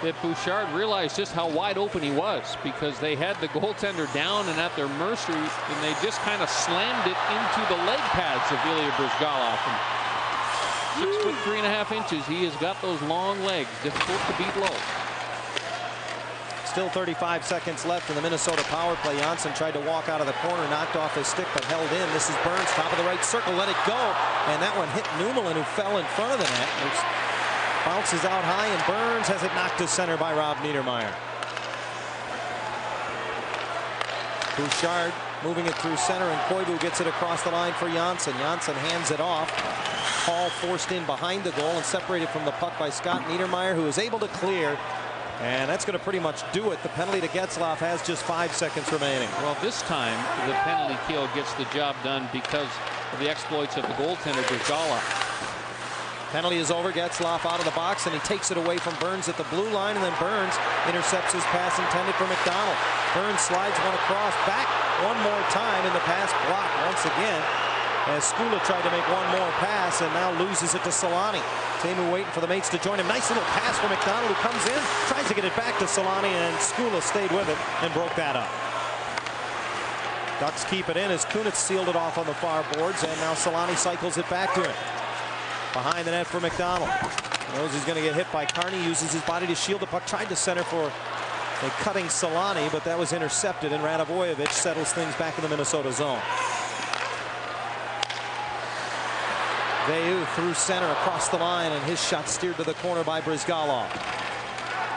that Bouchard realized just how wide open he was, because they had the goaltender down and at their mercy, and they just kind of slammed it into the leg pads of Ilya Brizgalov. And 6 foot 3.5 inches, he has got those long legs, difficult to beat low. Still 35 seconds left in the Minnesota power play. Janssen tried to walk out of the corner, knocked off his stick, but held in. This is Burns, top of the right circle, let it go, and that one hit Numelin, who fell in front of the net. Bounces out high, and Burns has it knocked to center by Rob Niedermayer. Bouchard moving it through center, and Koivu gets it across the line for Janssen. Janssen hands it off. Hall forced in behind the goal and separated from the puck by Scott Niedermayer, who is able to clear. And that's going to pretty much do it. The penalty to Getzlaf has just 5 seconds remaining. Well, this time the penalty kill gets the job done because of the exploits of the goaltender, Brizgalov. Penalty is over. Getzlaf out of the box, and he takes it away from Burns at the blue line, and then Burns intercepts his pass intended for McDonald. Burns slides one across, back one more time, and the pass blocked once again as Skula tried to make one more pass and now loses it to Solani. Teemu waiting for the mates to join him. Nice little pass for McDonald, who comes in, tries to get it back to Solani, and Skula stayed with it and broke that up. Ducks keep it in as Kunitz sealed it off on the far boards, and now Solani cycles it back to him. Behind the net for McDonald. He knows he's going to get hit by Carney, uses his body to shield the puck, tried to center for a cutting Solani, but that was intercepted, and Radivojevic settles things back in the Minnesota zone. Veilleux through center across the line, and his shot steered to the corner by Brizgalov.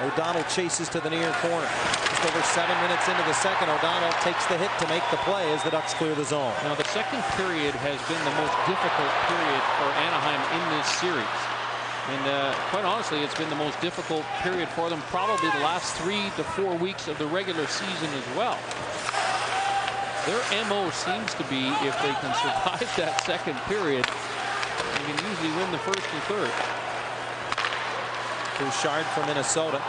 O'Donnell chases to the near corner. Just over 7 minutes into the second, O'Donnell takes the hit to make the play as the Ducks clear the zone. Now, the second period has been the most difficult period for Anaheim in this series. And quite honestly, it's been the most difficult period for them probably the last 3 to 4 weeks of the regular season as well. Their MO seems to be, if they can survive that second period, they can usually win the first and third. Bouchard for Minnesota.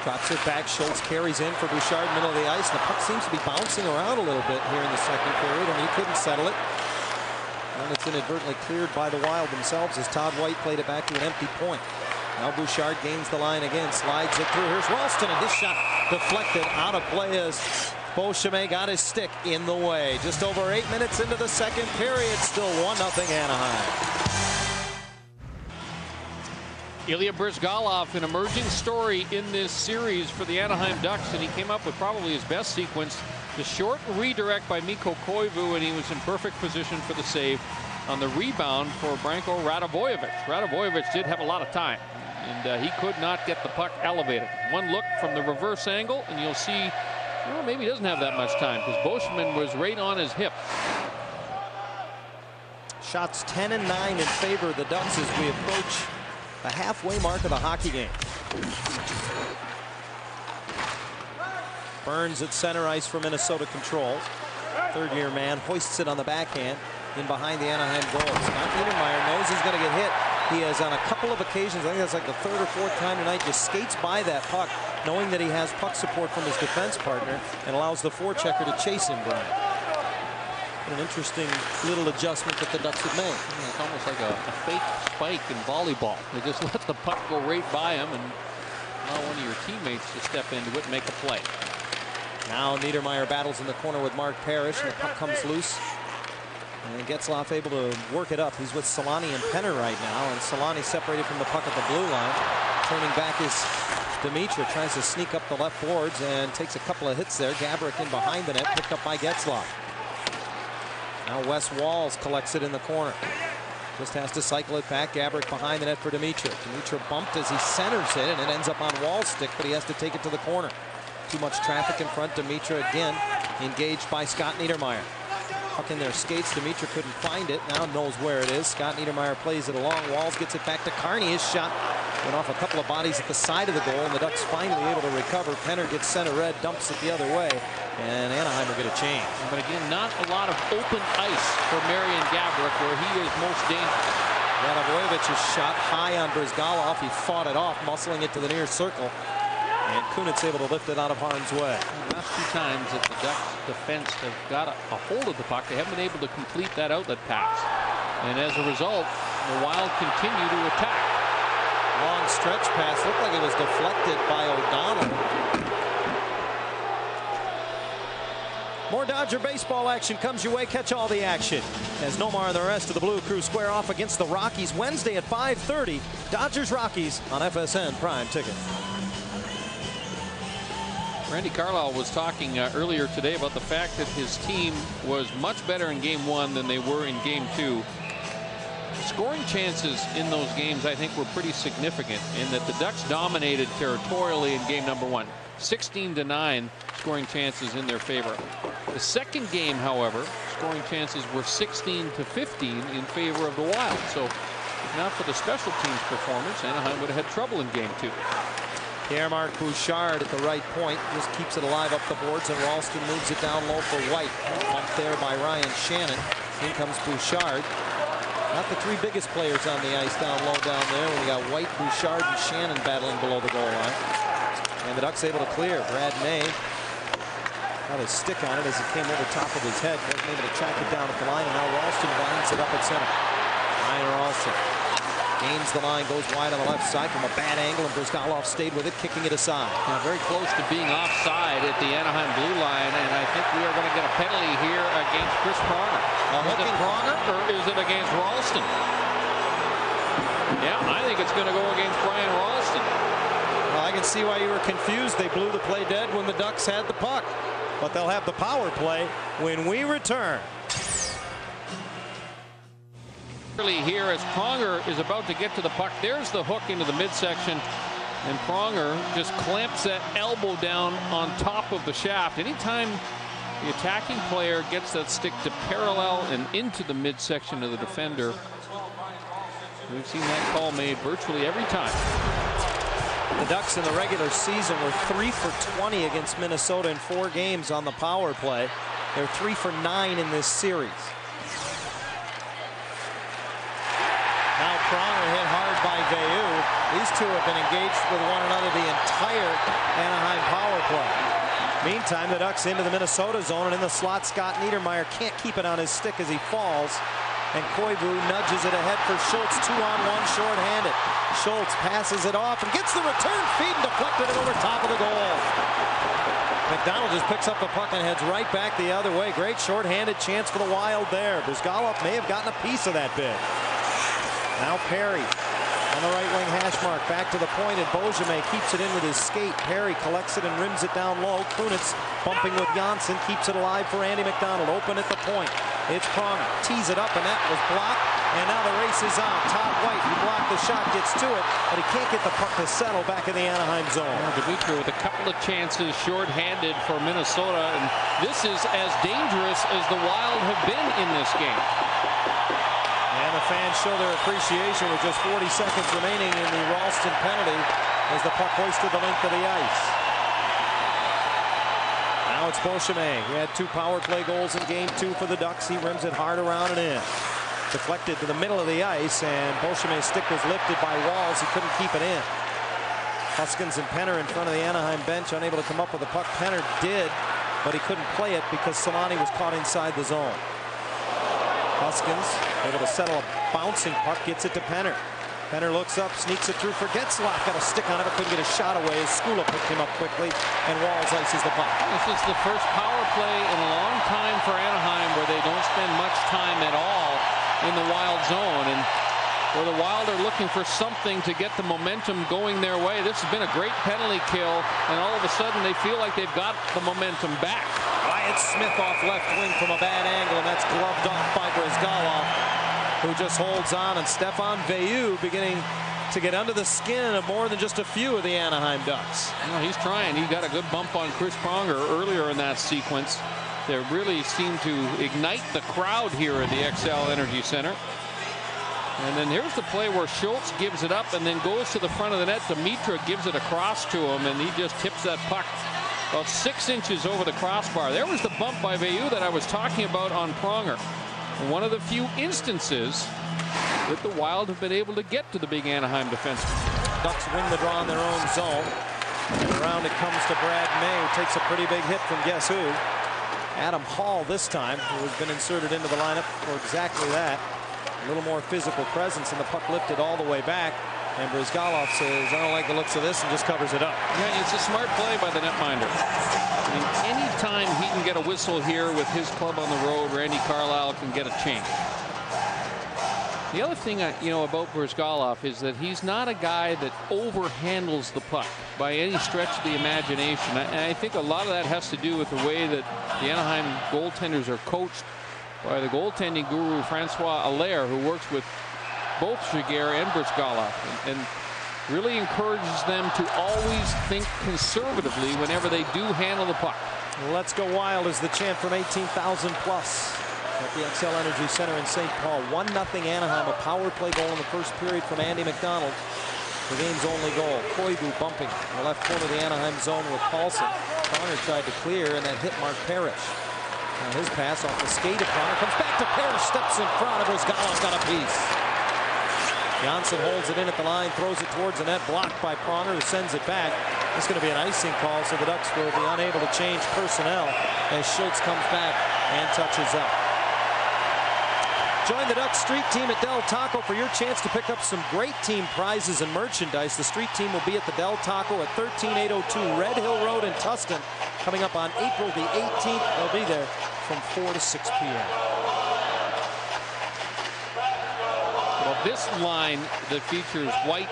Drops it back. Schultz carries in for Bouchard, middle of the ice. And the puck seems to be bouncing around a little bit here in the second period, and he couldn't settle it. And it's inadvertently cleared by the Wild themselves as Todd White played it back to an empty point. Now Bouchard gains the line again, slides it through. Here's Ralston, and his shot deflected out of play as Beauchemin got his stick in the way. Just over 8 minutes into the second period, still 1-0 Anaheim. Ilya Bryzgalov, an emerging story in this series for the Anaheim Ducks, and he came up with probably his best sequence. The short redirect by Mikko Koivu, and he was in perfect position for the save on the rebound for Branko Radivojevic. Radivojevic did have a lot of time, and he could not get the puck elevated. One look from the reverse angle, and you'll see, well, maybe he doesn't have that much time because Beauchemin was right on his hip. Shots 10 and 9 in favor of the Ducks as we approach the halfway mark of the hockey game. Burns at center ice for Minnesota controls. Third-year man hoists it on the backhand in behind the Anaheim goal. Scott Niedermayer knows he's going to get hit. He has on a couple of occasions, I think that's like the third or fourth time tonight, just skates by that puck, knowing that he has puck support from his defense partner, and allows the forechecker to chase him, Brian. An interesting little adjustment that the Ducks have made. It's almost like a fake spike in volleyball. They just let the puck go right by him and allow one of your teammates to step into it and make a play. Now Niedermayer battles in the corner with Mark Parrish, and the puck comes loose. And Getzlaf able to work it up. He's with Solani and Penner right now, and Solani separated from the puck at the blue line. Turning back is Dimitra, tries to sneak up the left boards and takes a couple of hits there. Gaborik in behind the net, picked up by Getzlaf. Now Wes Walz collects it in the corner. Just has to cycle it back. Gaborik behind the net for Dimitra. Dimitra bumped as he centers it, and it ends up on Wall's stick, but he has to take it to the corner. Too much traffic in front. Dimitra again engaged by Scott Niedermayer. Puck in their skates. Dimitra couldn't find it. Now knows where it is. Scott Niedermayer plays it along. Walz gets it back to Carney. His shot went off a couple of bodies at the side of the goal, and the Ducks finally able to recover. Penner gets center red, dumps it the other way, and Anaheim will get a change. But again, not a lot of open ice for Marian Gaborik where he is most dangerous. Radivojevic's shot high on Bryzgalov. He fought it off, muscling it to the near circle. And Kunitz able to lift it out of harm's way. The last two times that the Ducks defense have got a hold of the puck, they haven't been able to complete that outlet pass. And as a result, the Wild continue to attack. Long stretch pass, looked like it was deflected by O'Donnell. More Dodger baseball action comes your way. Catch all the action as Nomar and the rest of the Blue Crew square off against the Rockies Wednesday at 5:30. Dodgers-Rockies on FSN Prime Ticket. Randy Carlyle was talking earlier today about the fact that his team was much better in Game 1 than they were in Game 2. Scoring chances in those games, I think, were pretty significant in that the Ducks dominated territorially in Game number 1. 16-9 scoring chances in their favor. The second game, however, scoring chances were 16-15 in favor of the Wild. So if not for the special teams performance, Anaheim would have had trouble in Game 2. Pierre-Marc Bouchard at the right point just keeps it alive up the boards, and Ralston moves it down low for White. Bumped there by Ryan Shannon. In comes Bouchard. Not the three biggest players on the ice down low down there when you got White, Bouchard, and Shannon battling below the goal line. And the Ducks able to clear. Brad May got his stick on it as it came over top of his head. Wasn't able to track it down at the line, and now Ralston winds it up at center. Ryan Ralston gains the line, goes wide on the left side from a bad angle, and Bryzgalov stayed with it, kicking it aside. Now, very close to being offside at the Anaheim blue line, and I think we are going to get a penalty here against Chris Pronger. Is it Pronger or is it against Ralston? Yeah, I think it's going to go against Brian Ralston. Well, I can see why you were confused. They blew the play dead when the Ducks had the puck, but they'll have the power play when we return. Here as Pronger is about to get to the puck. There's the hook into the midsection, and Pronger just clamps that elbow down on top of the shaft. Anytime the attacking player gets that stick to parallel and into the midsection of the defender, we've seen that call made virtually every time. The Ducks in the regular season were 3 for 20 against Minnesota in 4 games on the power play. They're 3 for 9 in this series. Now Pronger hit hard by Veilleux. These two have been engaged with one another the entire Anaheim power play. Meantime, the Ducks into the Minnesota zone, and in the slot, Scott Niedermayer can't keep it on his stick as he falls. and Koivu nudges it ahead for Schultz. 2-on-1 short-handed. Schultz passes it off and gets the return feed and deflected it over top of the goal. McDonald just picks up the puck and heads right back the other way. Great short-handed chance for the Wild there. Brizgalov may have gotten a piece of that bid. Now Perry on the right wing hash mark. Back to the point, and Beauchemin keeps it in with his skate. Perry collects it and rims it down low. Kunitz bumping with Janssen, keeps it alive for Andy McDonald. Open at the point. It's Pronger. Tees it up, and that was blocked. And now the race is on. Todd White, he blocked the shot, gets to it, but he can't get the puck to settle back in the Anaheim zone. Dimitri with a couple of chances short-handed for Minnesota, and this is as dangerous as the Wild have been in this game. And the fans show their appreciation with just 40 seconds remaining in the Ralston penalty as the puck hoisted the length of the ice. Now it's Beauchemin. He had 2 power play goals in game 2 for the Ducks. He rims it hard around and in. Deflected to the middle of the ice, and Beauchemin's stick was lifted by Walls. He couldn't keep it in. Huskins and Penner in front of the Anaheim bench, unable to come up with the puck. Penner did, but he couldn't play it because Solani was caught inside the zone. Huskins able to settle a bouncing puck, gets it to Penner. Penner looks up, sneaks it through for Getzlaf. Got a stick on it, but couldn't get a shot away as Skula picked him up quickly, and Walls ices the puck. This is the first power play in a long time for Anaheim where they don't spend much time at all in the Wild zone, and where the Wild are looking for something to get the momentum going their way. This has been a great penalty kill, and all of a sudden they feel like they've got the momentum back. Wyatt Smith off left wing from a bad angle, and that's gloved off by Brizgalov, who just holds on, and Stefan Veilleux beginning to get under the skin of more than just a few of the Anaheim Ducks. Well, he's trying. He got a good bump on Chris Pronger earlier in that sequence. They really seem to ignite the crowd here at the XL Energy Center. And then here's the play where Schultz gives it up and then goes to the front of the net. Dimitra gives it across to him, and he just tips that puck about 6 inches over the crossbar. There was the bump by Veilleux that I was talking about on Pronger. One of the few instances that the Wild have been able to get to the big Anaheim defenseman. Ducks win the draw in their own zone. And around it comes to Brad May, who takes a pretty big hit from guess who? Adam Hall this time, who has been inserted into the lineup for exactly that. A little more physical presence, and the puck lifted all the way back. And Brizgalov says, I don't like the looks of this, and just covers it up. Yeah, it's a smart play by the netminder. I mean, anytime he can get a whistle here with his club on the road, Randy Carlyle can get a change. The other thing about Brizgalov is that he's not a guy that overhandles the puck by any stretch of the imagination. And I think a lot of that has to do with the way that the Anaheim goaltenders are coached by the goaltending guru Francois Allaire, who works with both Giguère and Brizgalov, and really encourages them to always think conservatively whenever they do handle the puck. Let's Go Wild is the chant from 18,000 plus at the XL Energy Center in St. Paul. 1-0 Anaheim. A power play goal in the first period from Andy McDonald, the game's only goal. Koivu bumping in the left corner of the Anaheim zone with Paulson. Connor tried to clear, and that hit Mark Parrish. Now his pass off the skate of Connor comes back to Parrish, steps in front of Brizgalov, got a piece. Janssen holds it in at the line, throws it towards the net, blocked by Pronger, who sends it back. It's going to be an icing call, so the Ducks will be unable to change personnel as Schultz comes back and touches up. Join the Ducks Street Team at Del Taco for your chance to pick up some great team prizes and merchandise. The Street Team will be at the Del Taco at 13802 Red Hill Road in Tustin, coming up on April the 18th. They'll be there from 4 to 6 p.m. Well, this line that features White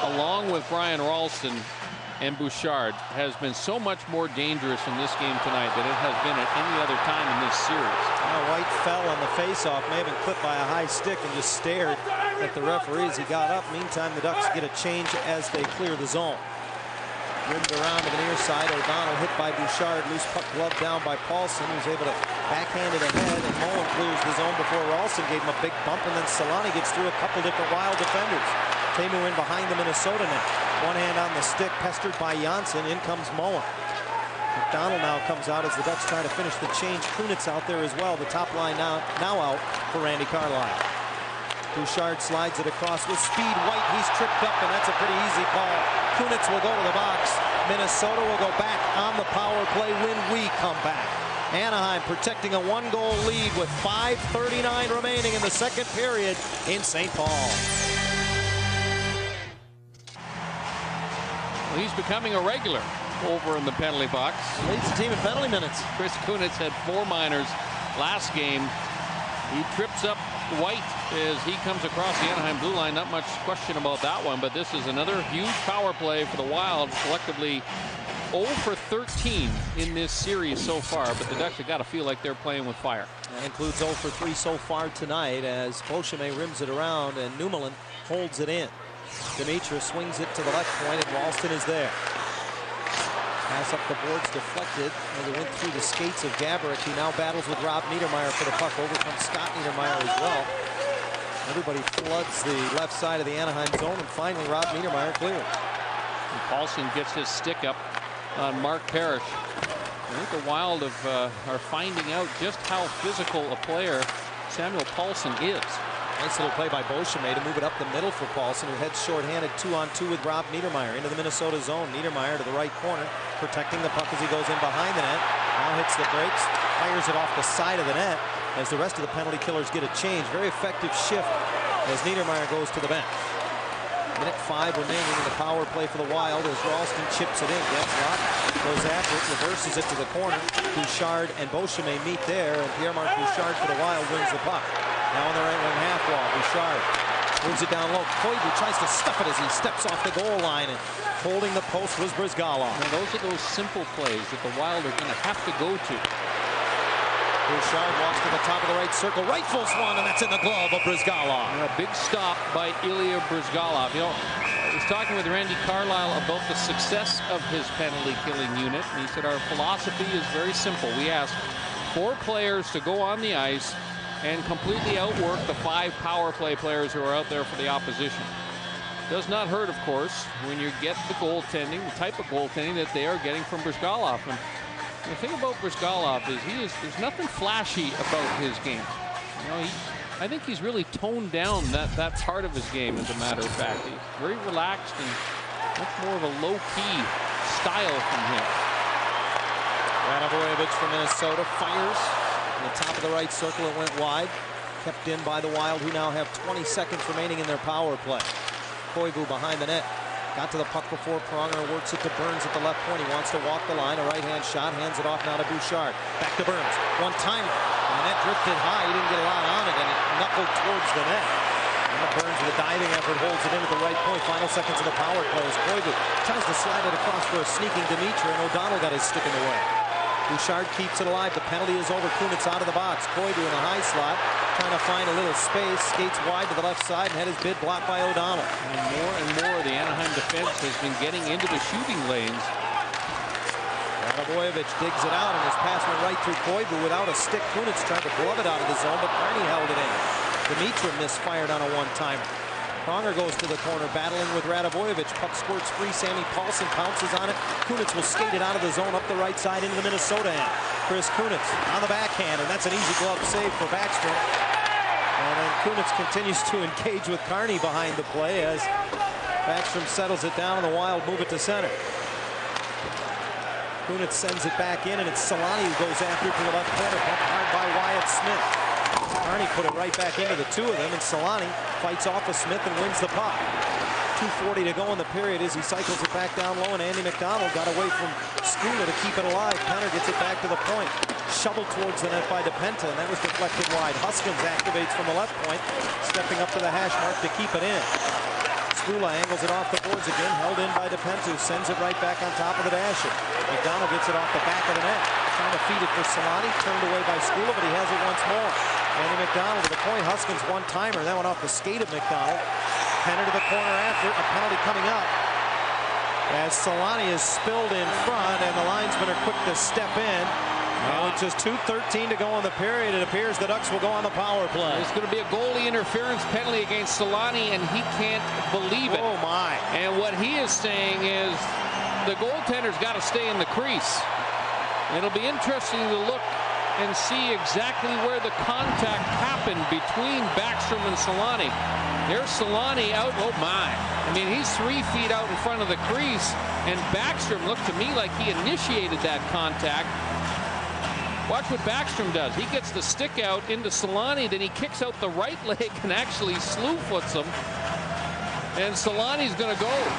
along with Brian Ralston and Bouchard has been so much more dangerous in this game tonight than it has been at any other time in this series. Now White fell on the faceoff, may have been clipped by a high stick, and just stared at the referee as he got up. Meantime, the Ducks get a change as they clear the zone. Rimmed around to the near side. O'Donnell hit by Bouchard. Loose puck gloved down by Paulson, who's able to backhand it ahead, and Mullen clears the zone before Ralston gave him a big bump, and then Solani gets through a couple different Wild defenders. Teemu in behind the Minnesota net. One hand on the stick, pestered by Janssen. In comes Mullen. McDonald now comes out as the Ducks try to finish the change. Kunitz out there as well. The top line now out for Randy Carlyle. Bouchard slides it across with speed. White, he's tripped up, and that's a pretty easy call. Kunitz will go to the box. Minnesota will go back on the power play when we come back. Anaheim protecting a 1-goal lead with 5:39 remaining in the second period in St. Paul. Well, he's becoming a regular over in the penalty box. Leads the team in penalty minutes. Chris Kunitz had 4 minors last game. He trips up White as he comes across the Anaheim blue line. Not much question about that one, but this is another huge power play for the Wild. Collectively 0 for 13 in this series so far, but the Ducks have got to feel like they're playing with fire. That includes 0 for 3 so far tonight as Beauchemin rims it around and Newman holds it in. Dimitra swings it to the left point and Ralston is there. Pass up the boards deflected as it went through the skates of Gaborik. He now battles with Rob Niedermayer for the puck. Over comes Scott Niedermayer as well. Everybody floods the left side of the Anaheim zone, and finally Rob Niedermayer cleared. And Paulson gets his stick up on Mark Parrish. I think the Wild are finding out just how physical a player Samuel Paulson is. Nice little play by Beauchemin to move it up the middle for Paulson, who heads shorthanded 2-on-2 with Rob Niedermayer into the Minnesota zone. Niedermayer to the right corner, protecting the puck as he goes in behind the net. Now hits the brakes, fires it off the side of the net as the rest of the penalty killers get a change. Very effective shift as Niedermayer goes to the bench. Minute 5 remaining in the power play for the Wild as Ralston chips it in. Gets up, goes after it, reverses it to the corner. Bouchard and Beauchemin meet there, and Pierre-Marc Bouchard for the Wild wins the puck. Now on the right wing half wall, Bouchard moves it down low. Koivu tries to stuff it as he steps off the goal line, and holding the post was Brizgalov. Now those are those simple plays that the Wild are going to have to go to. Bouchard walks to the top of the right circle, rifles one, and that's in the glove of Brizgalov. And a big stop by Ilya Brizgalov. You know, I was talking with Randy Carlyle about the success of his penalty killing unit, and he said our philosophy is very simple. We ask 4 players to go on the ice and completely outwork the 5 power play players who are out there for the opposition. Does not hurt, of course, when you get the goaltending, the type of goaltending that they are getting from Brizgalov. And the thing about Brizgalov is there's nothing flashy about his game. You know, I think he's really toned down that part of his game, as a matter of fact. He's very relaxed and much more of a low-key style from him. Radovojevich from Minnesota fires. In the top of the right circle, it went wide. Kept in by the Wild, who now have 20 seconds remaining in their power play. Koivu behind the net. Got to the puck before Pronger, works it to Burns at the left point. He wants to walk the line. A right-hand shot, hands it off now to Bouchard. Back to Burns. One-timer. And the net drifted high. He didn't get a lot on it, and it knuckled towards the net. Now Burns with a diving effort holds it in at the right point. Final seconds of the power play as Koivu tries to slide it across for a sneaking Dimitra, and O'Donnell got his stick in the way. Bouchard keeps it alive. The penalty is over. Kunitz out of the box. Koivu in the high slot, trying to find a little space. Skates wide to the left side and had his bid blocked by O'Donnell. And more the Anaheim defense has been getting into the shooting lanes. Radovojevich digs it out, and his pass went right through Koivu without a stick. Kunitz tried to glove it out of the zone, but Carney held it in. Dimitra misfired on a one-timer. Pronger goes to the corner, battling with Radovojevich. Puck squirts free. Sammy Paulson pounces on it. Kunitz will skate it out of the zone up the right side into the Minnesota end. Chris Kunitz on the backhand, and that's an easy glove save for Backstrom. And then Kunitz continues to engage with Carney behind the play as Backstrom settles it down, and the Wild move it to center. Kunitz sends it back in, and it's Solani who goes after it to the left corner. Bumped hard by Wyatt Smith. Carney put it right back into the 2 of them, and Solani fights off of Smith and wins the puck. 2:40 to go in the period as he cycles it back down low, and Andy McDonald got away from Skula to keep it alive. Penner gets it back to the point. Shoveled towards the net by DePenta, and that was deflected wide. Huskins activates from the left point, stepping up to the hash mark to keep it in. Skula angles it off the boards again, held in by DePenta, who sends it right back on top of the dasher. McDonald gets it off the back of the net, trying to feed it for Solani, turned away by Skula, but he has it once more. Andy McDonald to the point. Huskins one-timer. That went off the skate of McDonald. Penner to the corner after. A penalty coming up as Solani is spilled in front, and the linesmen are quick to step in. And with just 2:13 to go in the period, it appears the Ducks will go on the power play. It's going to be a goalie interference penalty against Solani, and he can't believe it. Oh, my. And what he is saying is the goaltender's got to stay in the crease. It'll be interesting to look and see exactly where the contact happened between Backstrom and Solani. There's Solani out. Oh, my. I mean, he's 3 feet out in front of the crease, and Backstrom looked to me like he initiated that contact. Watch what Backstrom does. He gets the stick out into Selanne, then he kicks out the right leg and actually slew foots him. And Solani's going to go.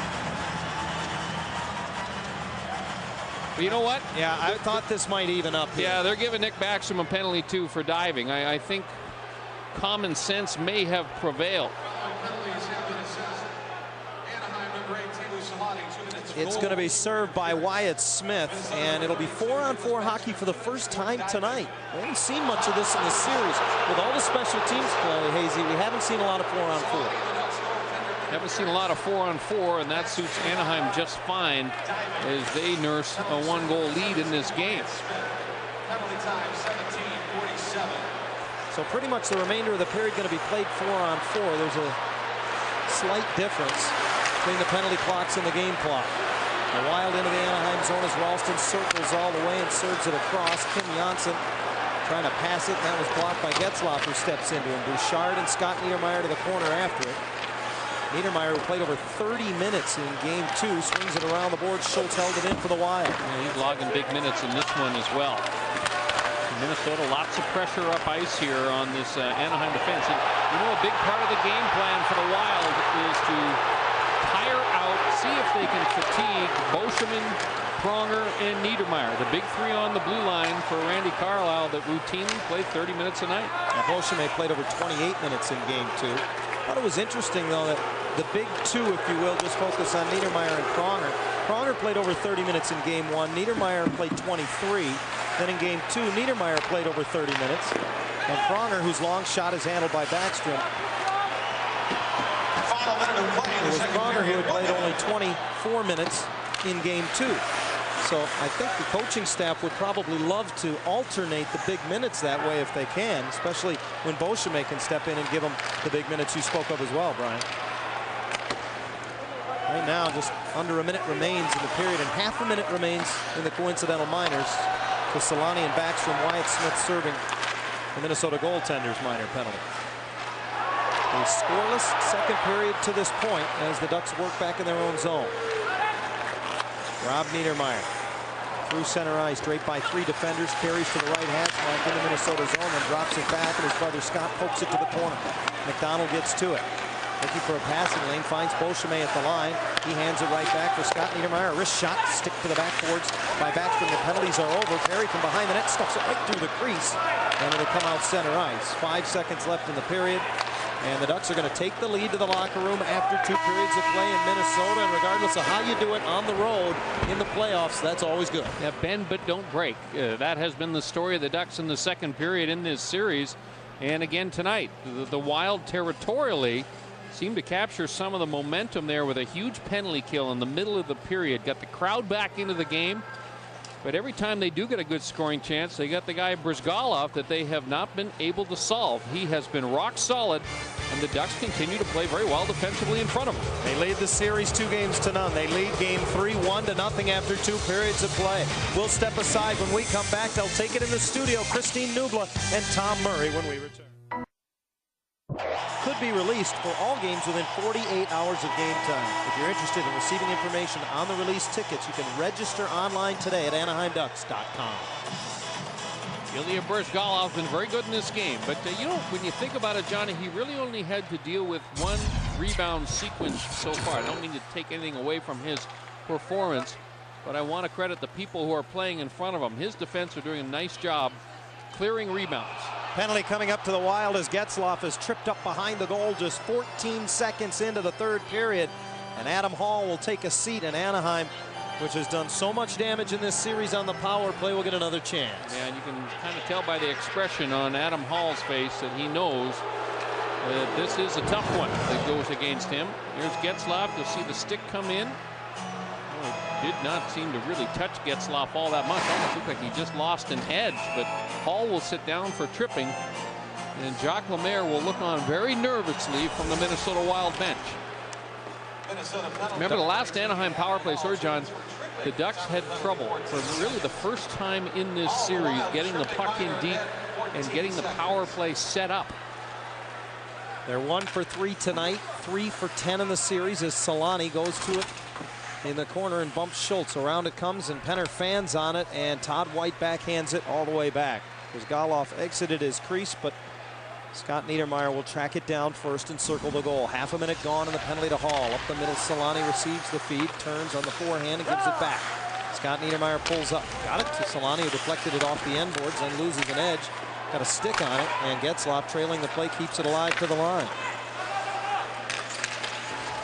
But you know what? Yeah, I thought this might even up here. Yeah, they're giving Nick Backstrom a penalty, too, for diving. I think common sense may have prevailed. It's going to be served by Wyatt Smith, and it'll be 4-on-4 hockey for the first time tonight. We haven't seen much of this in the series. With all the special teams play, Hazy, we haven't seen a lot of 4-on-4. Haven't seen a lot of 4-on-4, and that suits Anaheim just fine as they nurse a 1-goal lead in this game. So pretty much the remainder of the period going to be played 4-on-4. There's a slight difference between the penalty clocks and the game clock. The Wild into the Anaheim zone as Ralston circles all the way and serves it across. Kim Janssen trying to pass it, and that was blocked by Getzlaf, who steps into him. Bouchard and Scott Niedermayer to the corner after it. Niedermayer, who played over 30 minutes in Game 2, swings it around the board. Schultz held it in for the Wild. Yeah, he's logging big minutes in this one as well. Minnesota, lots of pressure up ice here on this Anaheim defense. And you know, a big part of the game plan for the Wild is to tire out, see if they can fatigue Beauchemin, Pronger, and Niedermayer. The big three on the blue line for Randy Carlyle that routinely played 30 minutes a night. Now, Beauchemin played over 28 minutes in Game 2. I thought it was interesting, though, that the big two, if you will, just focus on Niedermayer and Pronger. Pronger played over 30 minutes in Game 1. Niedermayer played 23. Then in Game 2, Niedermayer played over 30 minutes. And Pronger, whose long shot is handled by Backstrom. It was Pronger who had played only 24 minutes in Game 2. So I think the coaching staff would probably love to alternate the big minutes that way if they can, especially when Beauchemin can step in and give them the big minutes you spoke of as well, Brian. Right now, just under a minute remains in the period, and half a minute remains in the coincidental minors. To Selanne and Backstrom, Wyatt Smith serving the Minnesota goaltender's minor penalty. A scoreless second period to this point as the Ducks work back in their own zone. Rob Niedermayer through center ice, draped by 3 defenders, carries to the right hash mark in the Minnesota zone, then drops it back, and his brother Scott pokes it to the corner. McDonald gets to it. Looking for a passing lane, finds Beauchemin at the line. He hands it right back for Scott Niedermayer. A wrist shot, stick to the backboards by Backstrom. The penalties are over. Perry from behind the net stuffs it right through the crease, and it'll come out center ice. 5 seconds left in the period, and the Ducks are going to take the lead to the locker room after 2 periods of play in Minnesota. And regardless of how you do it on the road in the playoffs, that's always good. Yeah, bend but don't break. That has been the story of the Ducks in the second period in this series, and again tonight. The Wild territorially seemed to capture some of the momentum there with a huge penalty kill in the middle of the period. Got the crowd back into the game. But every time they do get a good scoring chance, they got the guy Brizgalov that they have not been able to solve. He has been rock solid, and the Ducks continue to play very well defensively in front of them. They lead the series 2-0. They lead Game 3 1-0 after 2 periods of play. We'll step aside. When we come back, they'll take it in the studio. Christine Nubla and Tom Murray when we return. Could be released for all games within 48 hours of game time. If you're interested in receiving information on the release tickets, you can register online today at AnaheimDucks.com. Ilya Brizgalov's been very good in this game, but you know, when you think about it, Johnny, he really only had to deal with 1 rebound sequence so far. I don't mean to take anything away from his performance, but I want to credit the people who are playing in front of him. His defense are doing a nice job clearing rebounds. Penalty coming up to the Wild as Getzlaf is tripped up behind the goal just 14 seconds into the third period. And Adam Hall will take a seat, in Anaheim, which has done so much damage in this series on the power play, will get another chance. Yeah, and you can kind of tell by the expression on Adam Hall's face that he knows that this is a tough one that goes against him. Here's Getzlaf. You'll see the stick come in. Did not seem to really touch Getzlaf all that much. Almost looked like he just lost an edge, but Hall will sit down for tripping, and Jacques Lemaire will look on very nervously from the Minnesota Wild bench. Remember the last Anaheim power play, sorry John, the Ducks had trouble for really the first time in this series getting the puck in deep and getting the power play set up. They're 1 for 3 tonight, 3 for 10 in the series as Selanne goes to it in the corner and bumps Schultz. Around it comes, and Penner fans on it, and Todd White backhands it all the way back. Galoff exited his crease, but Scott Niedermayer will track it down first and circle the goal. Half a minute gone, and the penalty to Hall. Up the middle, Solani receives the feed, turns on the forehand and gives it back. Scott Niedermayer pulls up. Got it to Solani, who deflected it off the end boards, then loses an edge. Got a stick on it, and Getzlaf, trailing the play, keeps it alive to the line.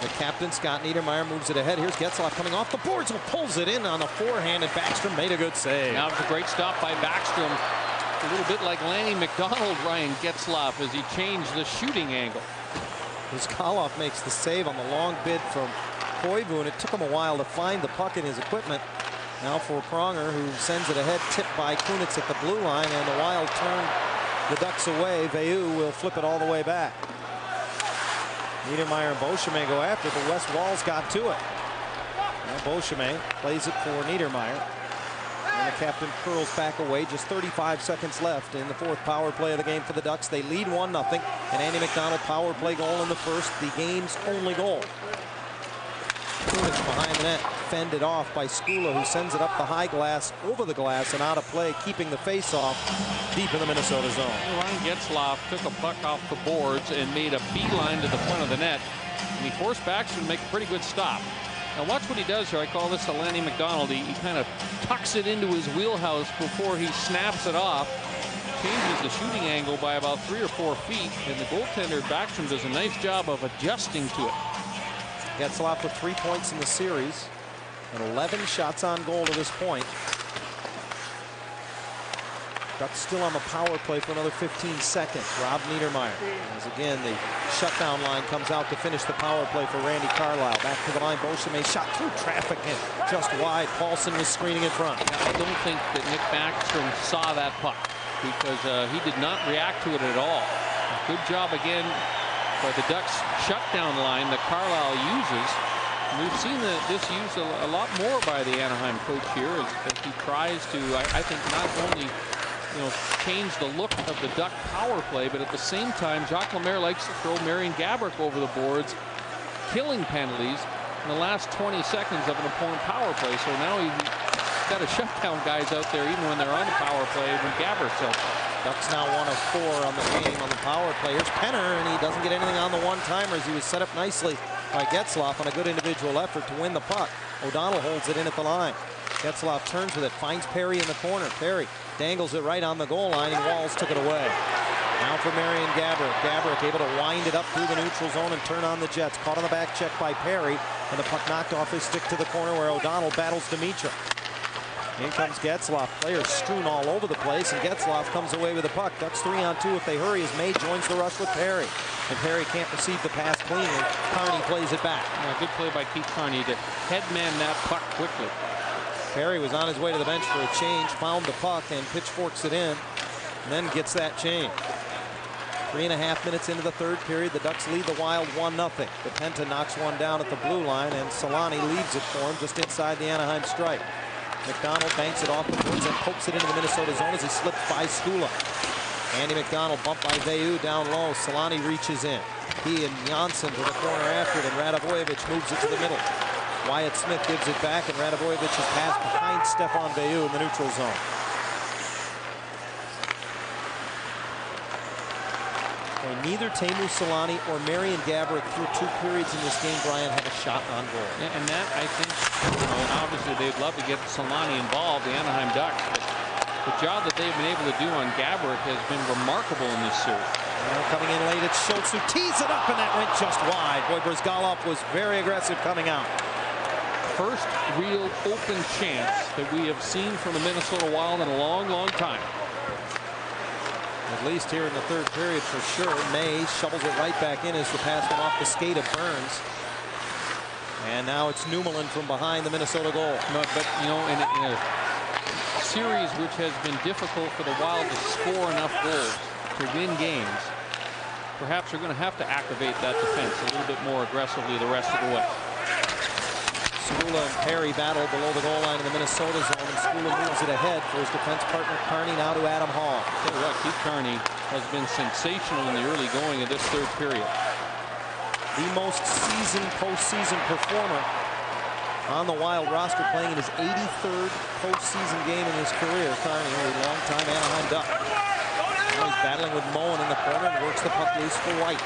The captain, Scott Niedermayer, moves it ahead. Here's Getzlaf coming off the boards and pulls it in on the forehand, and Backstrom made a good save. Now it's a great stop by Backstrom. A little bit like Lanny McDonald, Ryan Getzlaf, as he changed the shooting angle. Galoff makes the save on the long bid from Koivu, and it took him a while to find the puck in his equipment. Now for Pronger, who sends it ahead, tipped by Kunitz at the blue line, and the Wild turn the Ducks away. Veilleux will flip it all the way back. Niedermayer and Beauchemin go after it, but West Wall's got to it. Now Beauchemin plays it for Niedermayer. And the captain curls back away. Just 35 seconds left in the fourth power play of the game for the Ducks. They lead 1-0. An Andy McDonald power play goal in the first, the game's only goal. Kunitz behind the net, fended off by Skula, who sends it up the high glass, over the glass, and out of play, keeping the face-off deep in the Minnesota zone. Ryan Getzlaf took a puck off the boards and made a beeline to the front of the net, and he forced Backstrom to make a pretty good stop. Now watch what he does here. I call this a Lanny McDonald. He kind of tucks it into his wheelhouse before he snaps it off. Changes the shooting angle by about 3 or 4 feet, and the goaltender Backstrom does a nice job of adjusting to it. Getzlaf with 3 points in the series and 11 shots on goal to this point. Ducks still on the power play for another 15 seconds. Rob Niedermayer, as again the shutdown line comes out to finish the power play for Randy Carlyle. Back to the line, Beauchemin shot through traffic and just wide. Paulson was screening in front. I don't think that Nick Backstrom saw that puck, because he did not react to it at all. Good job again by the Ducks shutdown line that Carlyle uses. And we've seen this used a lot more by the Anaheim coach here as he tries to, I think, not only change the look of the Duck power play, but at the same time, Jacques Lemaire likes to throw Marian Gaborik over the boards, killing penalties in the last 20 seconds of an opponent power play. So now he's got to shut down guys out there even when they're on the power play when Gaborik's out. Ducks now 1 of 4 on the game on the power play. Here's Penner, and he doesn't get anything on the one-timers. He was set up nicely by Getzlaf on a good individual effort to win the puck. O'Donnell holds it in at the line. Getzlaf turns with it, finds Perry in the corner. Perry dangles it right on the goal line, and Walls took it away. Now for Marian Gaborik. Gaborik able to wind it up through the neutral zone and turn on the Jets. Caught on the back check by Perry, and the puck knocked off his stick to the corner where O'Donnell battles Dimitra. In comes Getzlaf. Players strewn all over the place, and Getzlaf comes away with the puck. Ducks 3-on-2 if they hurry as May joins the rush with Perry. And Perry can't receive the pass cleanly. Carney plays it back. Good play by Keith Carney to headman that puck quickly. Perry was on his way to the bench for a change, found the puck and pitchforks it in, and then gets that change. 3.5 minutes into the third period, the Ducks lead the Wild 1-0. DePenta knocks one down at the blue line, and Solani leaves it for him just inside the Anaheim stripe. McDonald banks it off the boards and pokes it into the Minnesota zone as he slips by Skula. Andy McDonald bumped by Veilleux down low. Solani reaches in. He and Janssen to the corner after it, and Radivojevich moves it to the middle. Wyatt Smith gives it back, and Radivojevich's pass behind Stefan Veilleux in the neutral zone. And neither Teemu Solani or Marian Gaborik through 2 periods in this game, Brian, had a shot on goal. Yeah, and that, I think, obviously they'd love to get Solani involved, the Anaheim Ducks. But the job that they've been able to do on Gaborik has been remarkable in this series. Now coming in late, it's Schultz who tees it up, and that went just wide. Boy, Bryzgalov was very aggressive coming out. First real open chance that we have seen from the Minnesota Wild in a long, long time. At least here in the third period for sure. May shovels it right back in as the pass went off the skate of Burns. And now it's Numelin from behind the Minnesota goal. No, but, in a series which has been difficult for the Wild to score enough goals to win games, perhaps they're going to have to activate that defense a little bit more aggressively the rest of the way. Skula and Perry battle below the goal line in the Minnesota zone, and Skula moves it ahead for his defense partner Carney, now to Adam Hall. Tell you what, Keith Carney has been sensational in the early going of this third period. The most seasoned postseason performer on the Wild roster, playing in his 83rd postseason game in his career. Carney, a longtime Anaheim Duck. Now he's battling with Moen in the corner and works the puck loose for White.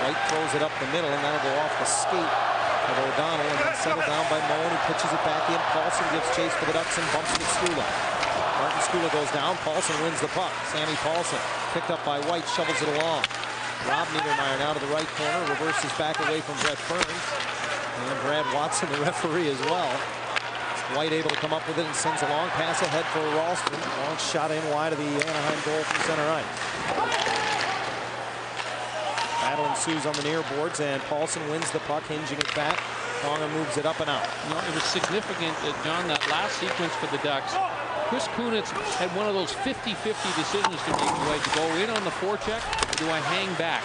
White throws it up the middle, and that'll go off the skate of O'Donnell, and then settled down by Moen, who pitches it back in. Paulson gives chase for the Ducks and bumps with Skula. Martin Skula goes down. Paulson wins the puck. Sammy Paulson picked up by White, shovels it along. Rob Niedermeyer now to the right corner, reverses back away from Brett Burns. And Brad Watson, the referee, as well. White able to come up with it and sends a long pass ahead for Ralston. Long shot in wide of the Anaheim goal from center ice. Battle ensues on the near boards, and Paulson wins the puck, hinging it back. Pronger moves it up and out. You know, it was significant, John, that last sequence for the Ducks. Chris Kunitz had one of those 50-50 decisions to make. Do I go in on the forecheck, or do I hang back?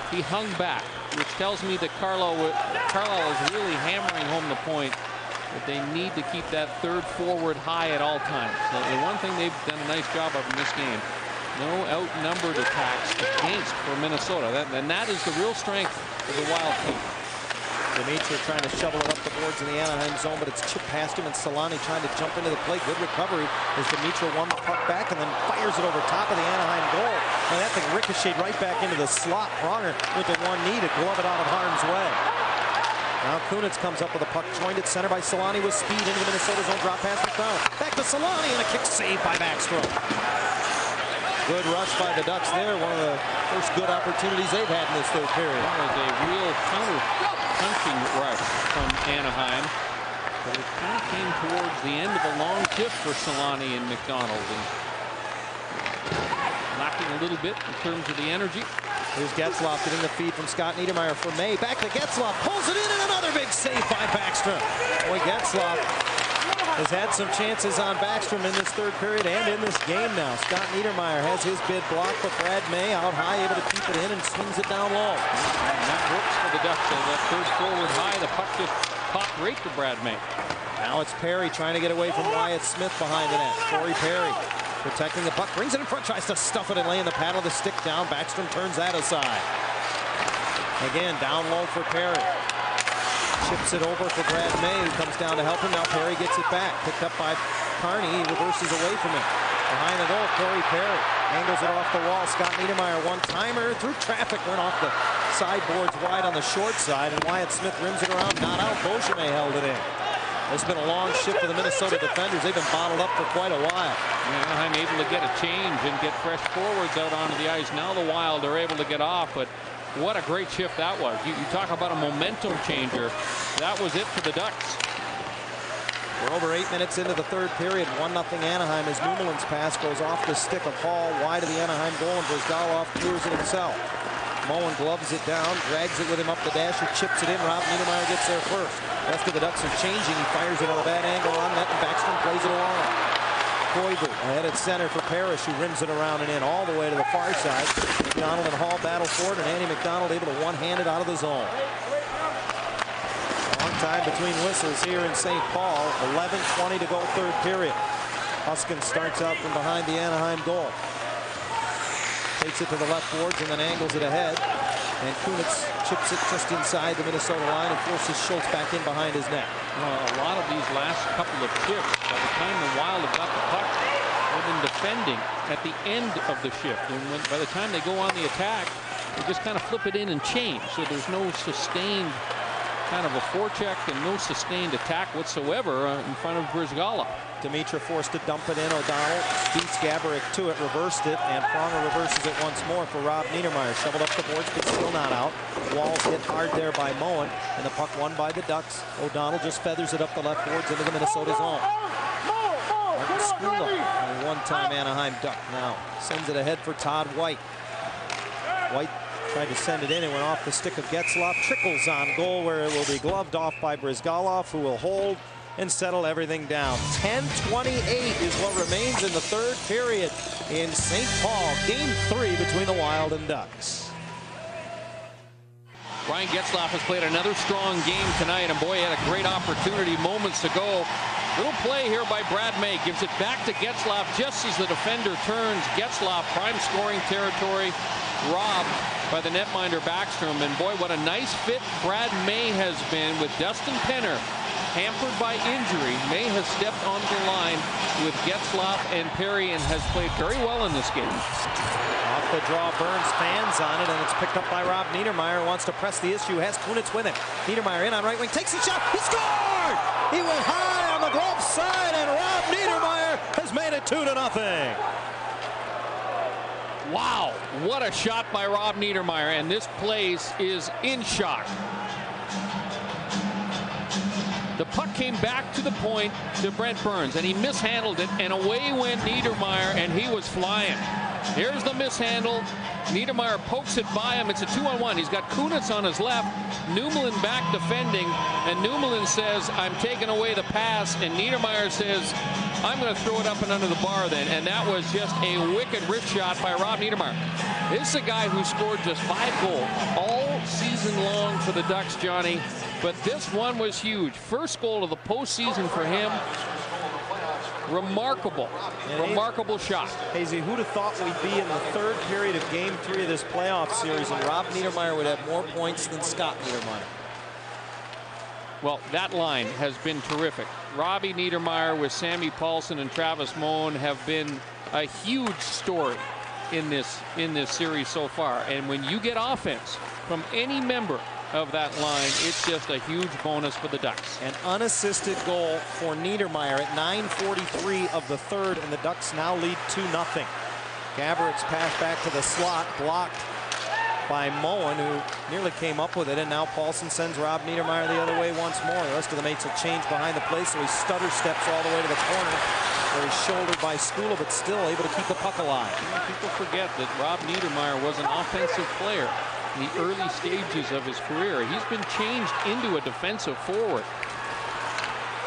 He hung back, which tells me that Carlisle is really hammering home the point that they need to keep that third forward high at all times. So the one thing they've done a nice job of in this game, no outnumbered attacks against for Minnesota. And that is the real strength of the Wild team. Dimitra trying to shovel it up the boards in the Anaheim zone, but it's chipped past him, and Solani trying to jump into the play. Good recovery as Dimitra won the puck back and then fires it over top of the Anaheim goal. And that thing ricocheted right back into the slot. Pronger with the one knee to glove it out of harm's way. Now Kunitz comes up with a puck, joined at center by Solani with speed into the Minnesota zone. Drop pass McDonald. Back to Solani, and a kick saved by Backstrom. Good rush by the Ducks there. One of the first good opportunities they've had in this third period. That was a real counter-punching rush from Anaheim. But it kind of came towards the end of a long shift for Solani and McDonald. And lacking a little bit in terms of the energy. Here's Getzlaf getting the feed from Scott Niedermeyer for May. Back to Getzlaf. Pulls it in, and another big save by Backstrom. Boy, Getzlaf has had some chances on Backstrom in this third period and in this game now. Scott Niedermeyer has his bid blocked, but Brad May out high, able to keep it in and swings it down low. And that works for the Ducks. So that third forward high, the puck just popped right to Brad May. Now it's Perry trying to get away from Wyatt Smith behind the net. Corey Perry protecting the puck, brings it in front, tries to stuff it and lay in the paddle, the stick down. Backstrom turns that aside. Again, down low for Perry. Chips it over for Brad May, who comes down to help him. Now Perry gets it back. Picked up by Carney. He reverses away from him. Behind the goal, Corey Perry angles it off the wall. Scott Niedermeyer, one-timer through traffic, went off the sideboards wide on the short side, and Wyatt Smith rims it around, not out. Beauchemin held it in. It's been a long shift for the Minnesota defenders. They've been bottled up for quite a while. Anaheim able to get a change and get fresh forwards out onto the ice. Now the Wild are able to get off, but what a great shift that was. You talk about a momentum changer. That was it for the Ducks. We're over 8 minutes into the third period. 1-0 Anaheim as Numelin's pass goes off the stick of Hall wide of the Anaheim goal, and Brzgalov clears it himself. Moen gloves it down, drags it with him up the dasher, chips it in. Rob Niedermeyer gets there first. The rest of the Ducks are changing. He fires it on a bad angle on net, and Backstrom plays it along. Koivu ahead at center for Parrish, who rims it around and in all the way to the far side. McDonald and Hall battle for it, and Andy McDonald able to one-hand it out of the zone. Long time between whistles here in St. Paul. 11:20 to go, third period. Huskins starts out from behind the Anaheim goal. Takes it to the left boards and then angles it ahead. And Kunitz chips it just inside the Minnesota line and forces Schultz back in behind his net. A lot of these last couple of shifts, by the time the Wild have got the puck, they've been defending at the end of the shift. And by the time they go on the attack, they just kind of flip it in and change. So there's no sustained kind of a forecheck and no sustained attack whatsoever in front of Brzgalov. Dimitra forced to dump it in. O'Donnell beats Gaborik to it, reversed it, and Pronger reverses it once more for Rob Niedermeyer. Shoveled up the boards, but still not out. Walls hit hard there by Moen, and the puck won by the Ducks. O'Donnell just feathers it up the left boards into the Minnesota zone. Martin Skula, a one-time Anaheim Duck, now sends it ahead for Todd White. White tried to send it in. It went off the stick of Getzlaf. Trickles on goal, where it will be gloved off by Brzgalov, who will hold and settle everything down. 10:28 is what remains in the third period in St. Paul. Game 3 between the Wild and Ducks. Ryan Getzlaf has played another strong game tonight, and boy, he had a great opportunity moments ago Little play here by Brad May. Gives it back to Getzlaf just as the defender turns. Getzlaf, prime scoring territory. Robbed by the netminder Backstrom. And boy, what a nice fit Brad May has been with Dustin Penner. Hampered by injury, May has stepped onto the line with Getzlaf and Perry and has played very well in this game. Off the draw, Burns fans on it, and it's picked up by Rob Niedermayer. Wants to press the issue, has Kunitz with him. Niedermayer in on right wing, takes the shot, he scored! He went high on the glove side, and Rob Niedermayer has made it 2-0. Wow, what a shot by Rob Niedermayer, and this place is in shock. The puck came back to the point to Brent Burns, and he mishandled it, and away went Niedermayer, and he was flying. Here's the mishandle. Niedermayer pokes it by him. It's a 2-on-1. He's got Kunitz on his left, Numelin back defending, and Numelin says, I'm taking away the pass, and Niedermayer says, I'm going to throw it up and under the bar then. And that was just a wicked wrist shot by Rob Niedermayer. This is a guy who scored just 5 goals all season long for the Ducks, Johnny. But this one was huge. First goal of the postseason for him. Remarkable, remarkable shot. Hazy, who'd have thought we'd be in the 3rd period of Game 3 of this playoff series, and Rob Niedermayer would have more points than Scott Niedermayer? Well, that line has been terrific. Robbie Niedermayer with Sammy Paulson and Travis Moen have been a huge story in this series so far. And when you get offense from any member of that line, it's just a huge bonus for the Ducks. An unassisted goal for Niedermayer at 9:43 of the 3rd, and the Ducks now lead 2-0. Gaborit's pass back to the slot, blocked by Moen, who nearly came up with it, and now Paulson sends Rob Niedermayer the other way once more. The rest of the mates have changed behind the play, so he stutter steps all the way to the corner, where he's shouldered by Skula, but still able to keep the puck alive. People forget that Rob Niedermayer was an offensive player in the early stages of his career. He's been changed into a defensive forward.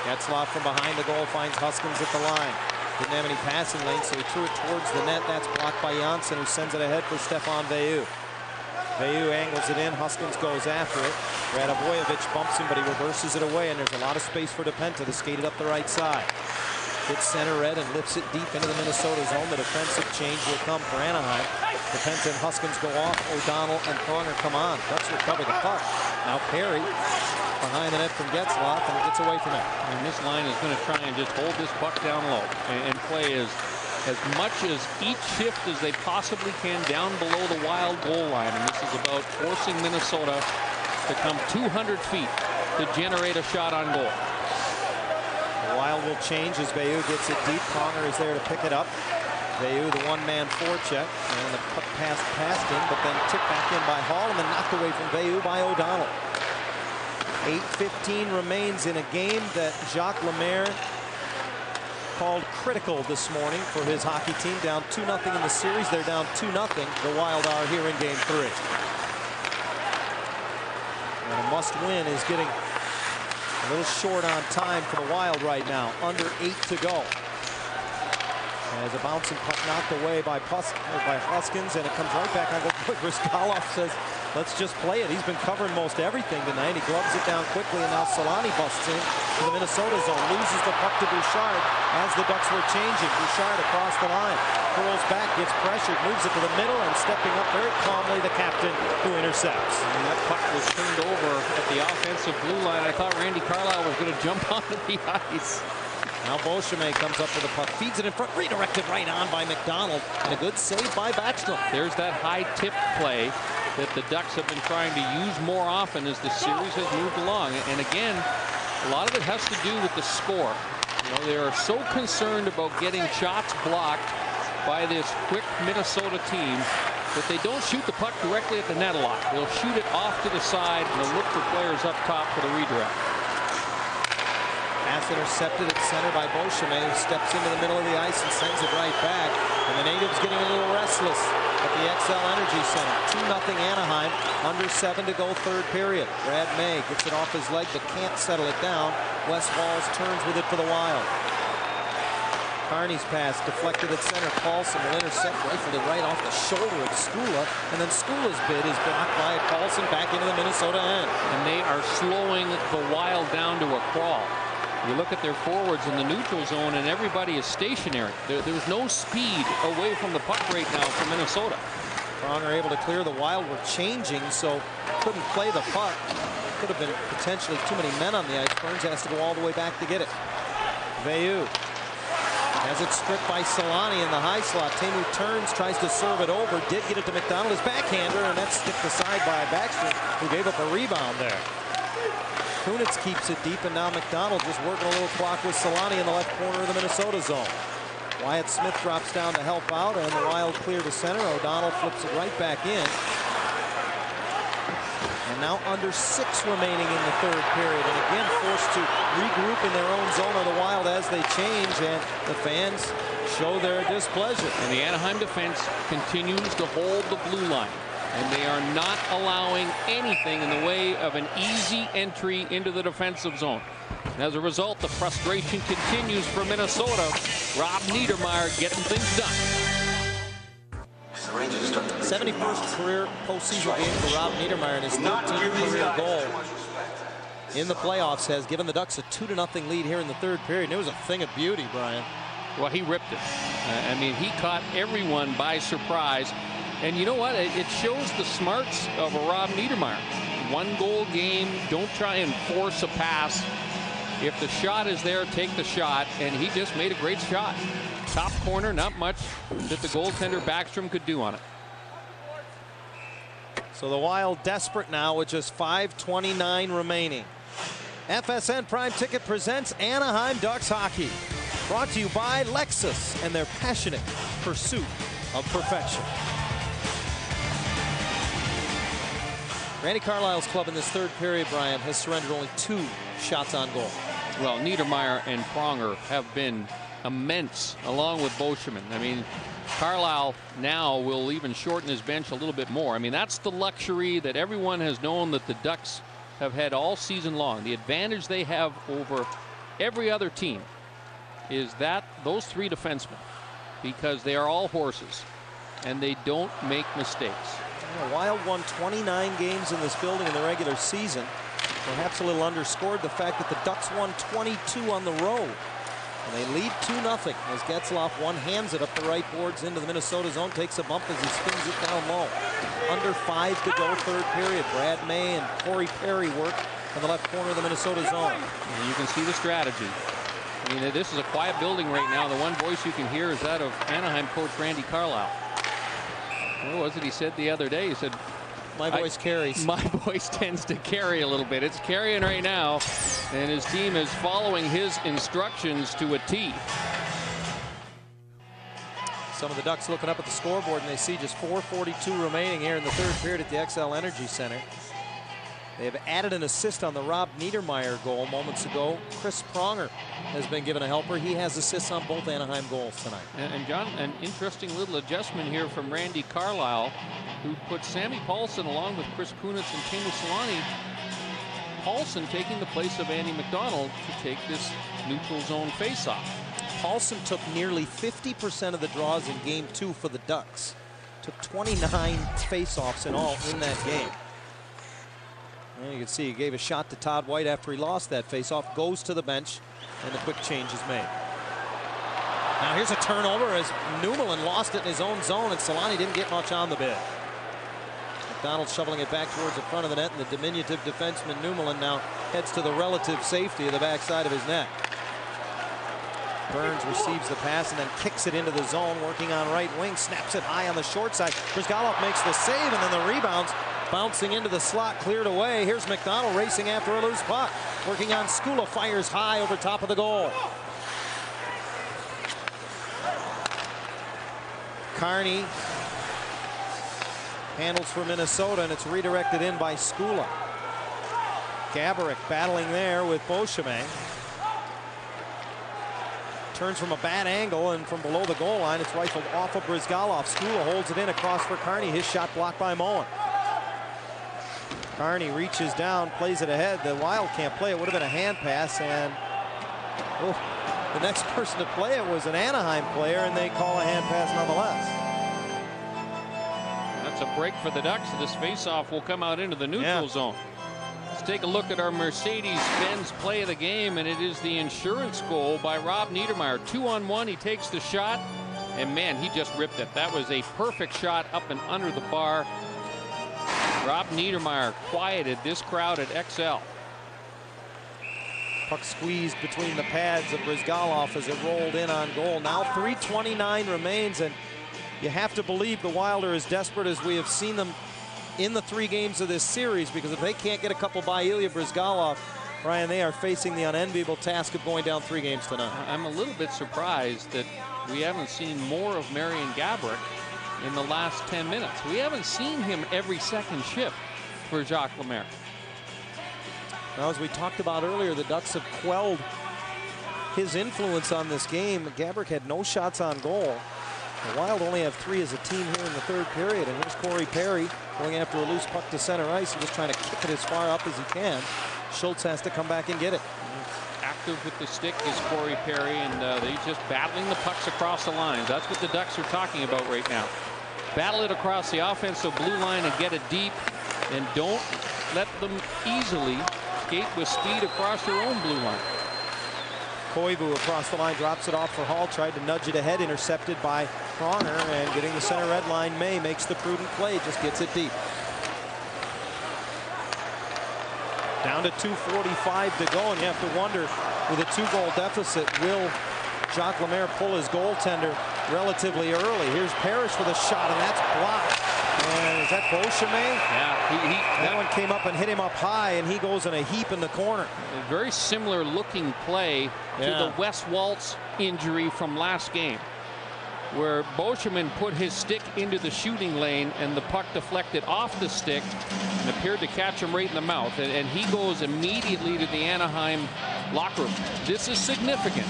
Getzlaf from behind the goal finds Huskins at the line. Didn't have any passing lanes, so he threw it towards the net. That's blocked by Janssen, who sends it ahead for Stefan Veilleux. Veilleux angles it in. Huskins goes after it. Radovojevic bumps him, but he reverses it away, and there's a lot of space for DePenta to skate it up the right side. Hits center red and lifts it deep into the Minnesota zone. The defensive change will come for Anaheim. DePenta and Huskins go off. O'Donnell and Pronger come on. Ducks recover the puck. Now Perry behind the net from Getzlaf, and it gets away from him. And this line is going to try and just hold this puck down low and play as much as each shift as they possibly can down below the Wild goal line. And this is about forcing Minnesota to come 200 feet to generate a shot on goal. The Wild will change as Veilleux gets it deep. Pronger is there to pick it up. Veilleux, the one-man forecheck, and the puck passed past him, but then tipped back in by Hall, and then knocked away from Veilleux by O'Donnell. 8:15 remains in a game that Jacques Lemaire called critical this morning for his hockey team. Down 2-0 in the series. They're down 2-0. The Wild are here in Game 3. And a must-win is getting a little short on time for the Wild right now. Under 8 to go. As a bouncing puck knocked away by Huskins, and it comes right back on goal. Briskalov says, let's just play it. He's been covering most everything tonight. He gloves it down quickly, and now Solani busts in to the Minnesota zone. Loses the puck to Bouchard as the Ducks were changing. Bouchard across the line. Curls back, gets pressured, moves it to the middle, and stepping up very calmly, the captain, who intercepts. And that puck was turned over at the offensive blue line. I thought Randy Carlyle was going to jump onto the ice. Now Beauchemin comes up with the puck, feeds it in front, redirected right on by McDonald, and a good save by Backstrom. There's that high tip play that the Ducks have been trying to use more often as the series has moved along. And again, a lot of it has to do with the score. You know, they are so concerned about getting shots blocked by this quick Minnesota team that they don't shoot the puck directly at the net a lot. They'll shoot it off to the side, and they'll look for players up top for the redirect. Pass intercepted at center by Beauchemin, who steps into the middle of the ice and sends it right back. And the natives getting a little restless at the XL Energy Center. 2-0 Anaheim, under 7 to go, 3rd period. Brad May gets it off his leg but can't settle it down. Wes Walz turns with it for the Wild. Carney's pass deflected at center. Paulson will intercept, rifled it right off the shoulder of Skula, and then Skula's bid is blocked by Paulson back into the Minnesota end. And they are slowing the Wild down to a crawl. You look at their forwards in the neutral zone, and everybody is stationary. There's no speed away from the puck right now for Minnesota. Pronger able to clear. The Wild were changing, so couldn't play the puck. Could have been potentially too many men on the ice. Burns has to go all the way back to get it. Veilleux has it stripped by Solani in the high slot. Teemu turns, tries to serve it over. Did get it to McDonald, his backhander, and that's sticked aside by Backstrom, who gave up a rebound there. Kunitz keeps it deep, and now McDonald just working a little clock with Solani in the left corner of the Minnesota zone. Wyatt Smith drops down to help out, and the Wild clear to center. O'Donnell flips it right back in. And now under 6 remaining in the third period, and again forced to regroup in their own zone of the Wild as they change, and the fans show their displeasure. And the Anaheim defense continues to hold the blue line, and they are not allowing anything in the way of an easy entry into the defensive zone. And as a result, the frustration continues for Minnesota. Rob Niedermayer getting things done. 71st career postseason game for Rob Niedermayer, and his 13th career goal in the playoffs has given the Ducks a 2-0 lead here in the third period. And it was a thing of beauty, Brian. Well, he ripped it. I mean, he caught everyone by surprise. And you know what? It shows the smarts of a Rob Niedermayer. 1-goal game. Don't try and force a pass. If the shot is there, take the shot. And he just made a great shot. Top corner, not much that the goaltender Backstrom could do on it. So the Wild desperate now with just 5:29 remaining. FSN Prime Ticket presents Anaheim Ducks Hockey. Brought to you by Lexus and their passionate pursuit of perfection. Randy Carlyle's club in this third period, Brian, has surrendered only 2 shots on goal. Well, Niedermayer and Pronger have been immense, along with Beauchemin. I mean, Carlyle now will even shorten his bench a little bit more. I mean, that's the luxury that everyone has known that the Ducks have had all season long. The advantage they have over every other team is that those 3 defensemen, because they are all horses and they don't make mistakes. The Wild won 29 games in this building in the regular season. Perhaps a little underscored the fact that the Ducks won 22 on the road. And they lead 2-0 as Getzlaf one-hands it up the right boards into the Minnesota zone, takes a bump as he spins it down low. Under 5 to go, third period. Brad May and Corey Perry work in the left corner of the Minnesota zone. And you can see the strategy. I mean, this is a quiet building right now. The one voice you can hear is that of Anaheim coach Randy Carlyle. What was it he said the other day? He said, my voice carries. My voice tends to carry a little bit. It's carrying right now, and his team is following his instructions to a T. Some of the Ducks looking up at the scoreboard, and they see just 4:42 remaining here in the third period at the XL Energy Center. They have added an assist on the Rob Niedermayer goal moments ago. Chris Pronger has been given a helper. He has assists on both Anaheim goals tonight. And John, an interesting little adjustment here from Randy Carlyle, who put Sammy Paulson along with Chris Kunitz and Teemu Solani. Paulson taking the place of Andy McDonald to take this neutral zone faceoff. Paulson took nearly 50% of the draws in game 2 for the Ducks. Took 29 faceoffs in all in that game. And you can see he gave a shot to Todd White after he lost that faceoff, goes to the bench, and the quick change is made. Now here's a turnover as Newman lost it in his own zone, and Solani didn't get much on the bid. McDonald shoveling it back towards the front of the net, and the diminutive defenseman Newman now heads to the relative safety of the backside of his net. Burns receives the pass and then kicks it into the zone, working on right wing, snaps it high on the short side. Brizgalov makes the save, and then the rebounds bouncing into the slot, cleared away. Here's McDonald racing after a loose puck, working on Skula, fires high over top of the goal. Carney handles for Minnesota, and it's redirected in by Skula. Gaborik battling there with Beauchemin. Turns from a bad angle, and from below the goal line, it's rifled off of Brizgalov. Skula holds it in across for Carney. His shot blocked by Moen. Carney reaches down, plays it ahead. The Wild can't play it. Would have been a hand pass, and the next person to play it was an Anaheim player, and they call a hand pass nonetheless. That's a break for the Ducks. This faceoff will come out into the neutral zone. Let's take a look at our Mercedes-Benz play of the game, and it is the insurance goal by Rob Niedermayer. 2-on-1, he takes the shot, and man, he just ripped it. That was a perfect shot up and under the bar. Rob Niedermayer quieted this crowd at XL. Puck squeezed between the pads of Bryzgalov as it rolled in on goal. Now 3:29 remains, and you have to believe the Wild are as desperate as we have seen them in the 3 games of this series, because if they can't get a couple by Ilya Bryzgalov, Ryan, they are facing the unenviable task of going down 3 games tonight. I'm a little bit surprised that we haven't seen more of Marian Gaborik in the last 10 minutes. We haven't seen him every second shift for Jacques Lemaire. Now, as we talked about earlier, the Ducks have quelled his influence on this game. Gaborik had no shots on goal. The Wild only have 3 as a team here in the 3rd period. And here's Corey Perry going after a loose puck to center ice and just trying to kick it as far up as he can. Schultz has to come back and get it. Active with the stick is Corey Perry, and he's just battling the pucks across the lines. That's what the Ducks are talking about right now. Battle it across the offensive blue line and get it deep, and don't let them easily skate with speed across your own blue line. Koivu across the line, drops it off for Hall, tried to nudge it ahead, intercepted by Pronger, and getting the center red line. May makes the prudent play, just gets it deep. Down to 2:45 to go, and you have to wonder, with a 2-goal deficit, will Jacques Lemaire pull his goaltender relatively early? Here's Parrish with a shot, and that's blocked. And is that Beauchemin? Yeah, that one came up and hit him up high, and he goes in a heap in the corner. A very similar looking play to the Wes Waltz injury from last game, where Beauchemin put his stick into the shooting lane and the puck deflected off the stick and appeared to catch him right in the mouth, and he goes immediately to the Anaheim locker room. This is significant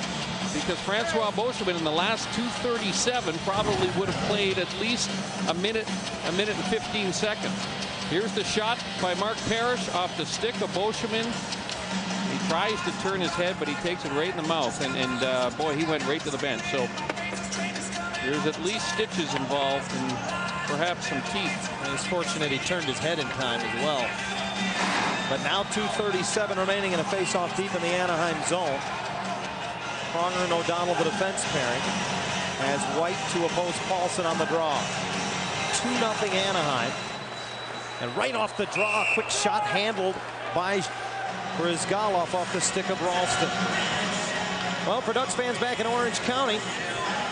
because Francois Beauchemin in the last 2:37 probably would have played at least a minute and 15 seconds. Here's the shot by Mark Parrish off the stick of Beauchemin. He tries to turn his head, but he takes it right in the mouth, and boy, he went right to the bench. So there's at least stitches involved and perhaps some teeth. And it's fortunate he turned his head in time as well. But now 2:37 remaining in a face-off deep in the Anaheim zone. Pronger and O'Donnell, the defense pairing, as White to oppose Paulson on the draw. 2-0 Anaheim. And right off the draw, a quick shot handled by Bryzgalov off the stick of Ralston. Well, for Ducks fans back in Orange County,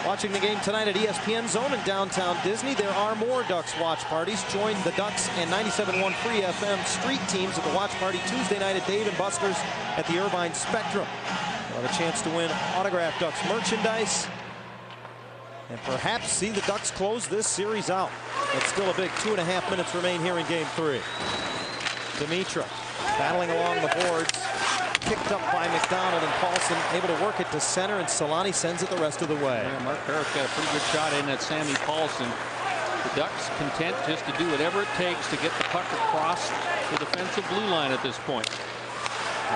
watching the game tonight at ESPN Zone in downtown Disney, there are more Ducks watch parties. Join the Ducks and 97.1 Free FM street teams at the watch party Tuesday night at Dave & Buster's at the Irvine Spectrum. You'll have a chance to win autographed Ducks merchandise and perhaps see the Ducks close this series out. It's still a big 2.5 minutes remain here in Game 3. Dimitra battling along the boards, picked up by McDonald, and Paulson able to work it to center, and Solani sends it the rest of the way. Yeah, Mark Parrish got a pretty good shot in at Sammy Paulson. The Ducks content just to do whatever it takes to get the puck across the defensive blue line at this point.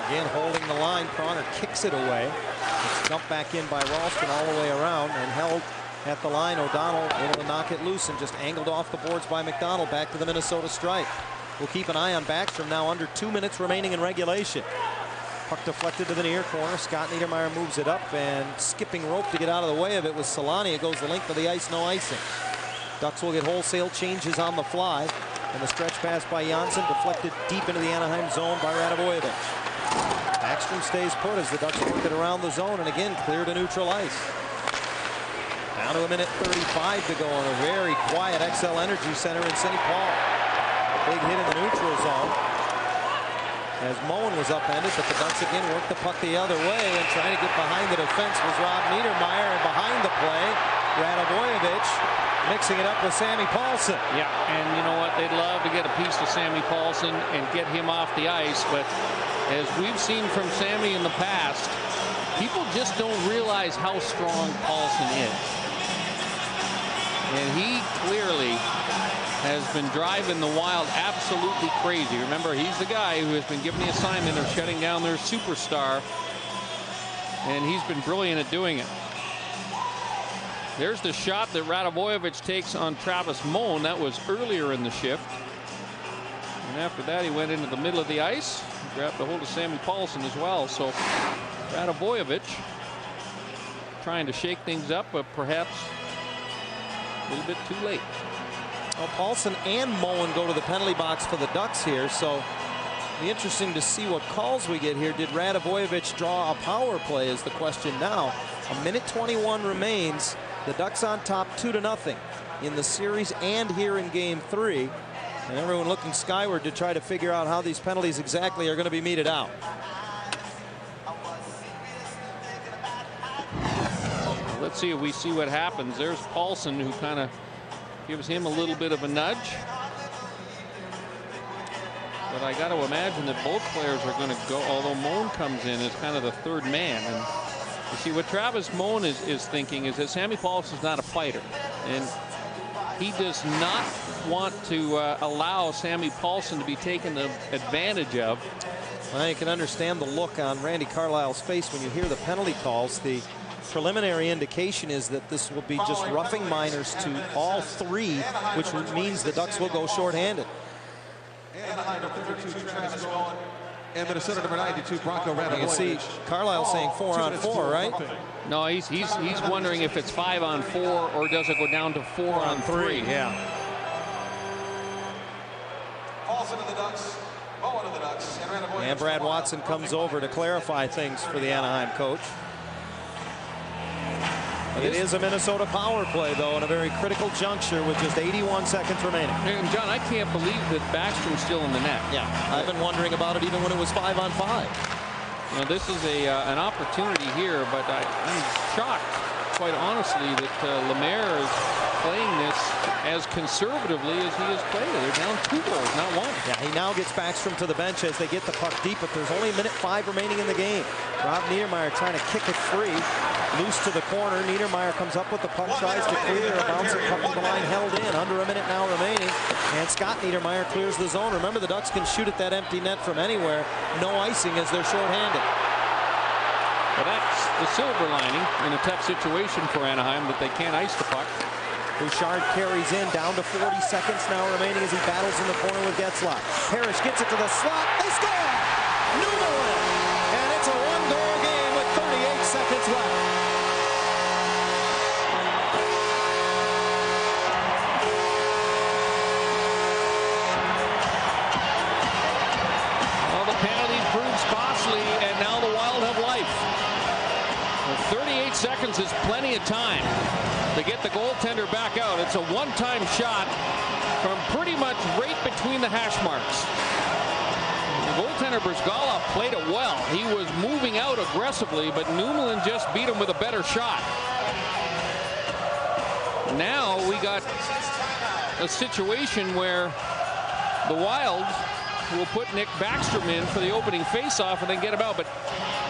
Again, holding the line, Pronger kicks it away. It's dumped back in by Ralston all the way around and held at the line. O'Donnell able to knock it loose and just angled off the boards by McDonald. Back to the Minnesota strike. We'll keep an eye on Backstrom now, under 2 minutes remaining in regulation. Puck deflected to the near corner. Scott Niedermayer moves it up, and skipping rope to get out of the way of it was Solani. It goes the length of the ice, no icing. Ducks will get wholesale changes on the fly, and the stretch pass by Janssen deflected deep into the Anaheim zone by Radivojevic. Backstrom stays put as the Ducks work it around the zone, and again clear to neutral ice. Down to 1:35 to go on a very quiet XL Energy Center in St. Paul. A big hit in the neutral zone as Moen was upended, but the Ducks again worked the puck the other way, and trying to get behind the defense was Rob Niedermayer, and behind the play, Radivojevic mixing it up with Sammy Paulson. Yeah, and you know what? They'd love to get a piece of Sammy Paulson and get him off the ice, but as we've seen from Sammy in the past, people just don't realize how strong Paulson is. And he clearly has been driving the Wild absolutely crazy. Remember, he's the guy who has been given the assignment of shutting down their superstar, and he's been brilliant at doing it. There's the shot that Radivojevic takes on Travis Moen. That was earlier in the shift. And after that, he went into the middle of the ice. grabbed a hold of Sammy Paulson as well. So Radivojevich trying to shake things up, but perhaps a little bit too late. Well, Paulson and Mullen go to the penalty box for the Ducks here, so it'll be interesting to see what calls we get here. Did Radivojevich draw a power play is the question now. A minute 21 remains. The Ducks on top 2-0 in the series and here in game 3. And everyone looking skyward to try to figure out how these penalties exactly are going to be meted out. Let's see if we see what happens. There's Paulson, who kind of gives him a little bit of a nudge. But I got to imagine that both players are going to go, although Moan comes in as kind of the third man. And you see what Travis Moan is thinking is that Sammy Paulson's not a fighter. And he does not want to allow Sammy Paulson to be taken advantage of. Well, you can understand the look on Randy Carlyle's face when you hear the penalty calls. The preliminary indication is that this will be just roughing minors to all three, which means the Ducks will go shorthanded. And Minnesota number 92, Bronco Radivojevich. You can see Carlyle saying 4-on-4, right? No, he's wondering if it's 5-on-4 or does it go down to 4-on-3. Yeah. Paulson to the Ducks, Bowen to the Ducks, and Radivojevich. And Brad Watson comes over to clarify things for the Anaheim coach. It is a Minnesota power play, though, in a very critical juncture with just 81 seconds remaining. And John, I can't believe that Backstrom's still in the net. Yeah, I've been wondering about it even when it was 5-on-5. You know, this is an opportunity here, but I'm shocked, quite honestly, that Lemaire is playing this as conservatively as he has played it. They're down 2 goals, not 1. Yeah, he now gets Backstrom to the bench as they get the puck deep, but there's only a minute 5 remaining in the game. Rob Niedermeyer trying to kick it free. Loose to the corner. Niedermeyer comes up with the puck, tries to clear. A bouncing puck to the line, held in. Under a minute now remaining. And Scott Niedermeyer clears the zone. Remember, the Ducks can shoot at that empty net from anywhere. No icing as they're shorthanded. Well, that's the silver lining in a tough situation for Anaheim, that they can't ice the puck. Bouchard carries in, down to 40 seconds now remaining as he battles in the corner with Getzlaf. Parrish gets it to the slot. They score! Newman! And it's a 1-goal game with 38 seconds left. Well, the penalty proves costly, and now the Wild have life. Well, 38 seconds is plenty of time to get the goaltender back out. It's a one-time shot from pretty much right between the hash marks. The goaltender Brzgalov played it well. He was moving out aggressively, but Newman just beat him with a better shot. Now we got a situation where the Wild will put Nick Backstrom in for the opening faceoff and then get him out. But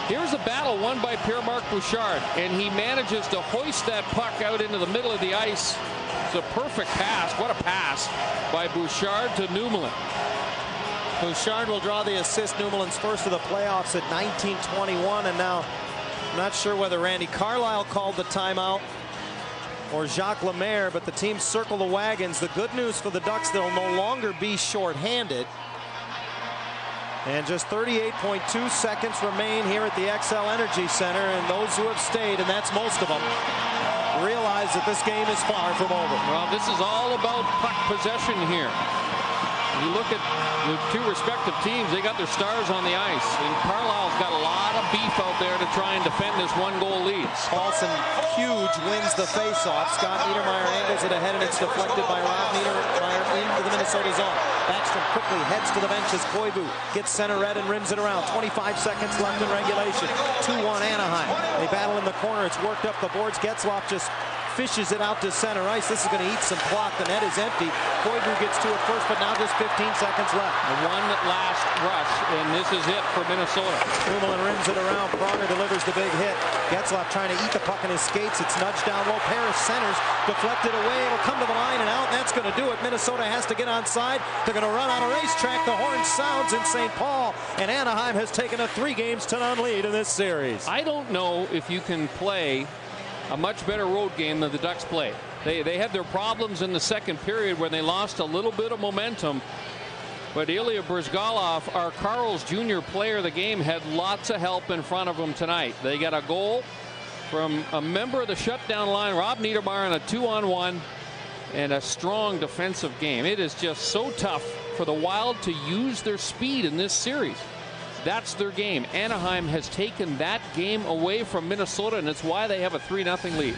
here's a battle won by Pierre-Marc Bouchard, and he manages to hoist that puck out into the middle of the ice. It's a perfect pass. What a pass by Bouchard to Newman. Bouchard will draw the assist, Newman's first of the playoffs at 19:21, and now I'm not sure whether Randy Carlyle called the timeout or Jacques Lemaire, but the team circle the wagons. The good news for the Ducks, they'll no longer be shorthanded. And just 38.2 seconds remain here at the XL Energy Center, and those who have stayed, and that's most of them, realize that this game is far from over. Well, this is all about puck possession here. You look at the two respective teams, they got their stars on the ice, and Carlisle's got a lot of beef out there to try and defend this 1-goal lead. Paulson, huge, wins the faceoff. Scott Niedermeyer angles it ahead, and it's deflected by Rob Niedermeyer into the Minnesota zone. Backstrom quickly heads to the bench as Koivu gets center red and rims it around. 25 seconds left in regulation. 2-1 Anaheim. They battle in the corner. It's worked up the boards. Getzlaf just fishes it out to center ice. This is going to eat some clock. The net is empty. Koivu gets to it first, but now just 15 seconds left. One last rush, and this is it for Minnesota. Newman rims it around. Pronger delivers the big hit. Getzlaf trying to eat the puck in his skates. It's nudged down low. Parrish centers, deflected away. It'll come to the line and out, and that's going to do it. Minnesota has to get onside. They're going to run on a racetrack. The horn sounds in St. Paul, and Anaheim has taken a 3-games-to-none lead in this series. I don't know if you can play a much better road game than the Ducks play. They had their problems in the second period when they lost a little bit of momentum. But Ilya Bryzgalov, our Carl's Jr. player of the game, had lots of help in front of him tonight. They got a goal from a member of the shutdown line, Rob Niedermayer, on a 2-on-1, and a strong defensive game. It is just so tough for the Wild to use their speed in this series. That's their game. Anaheim has taken that game away from Minnesota, and it's why they have a 3-0 lead.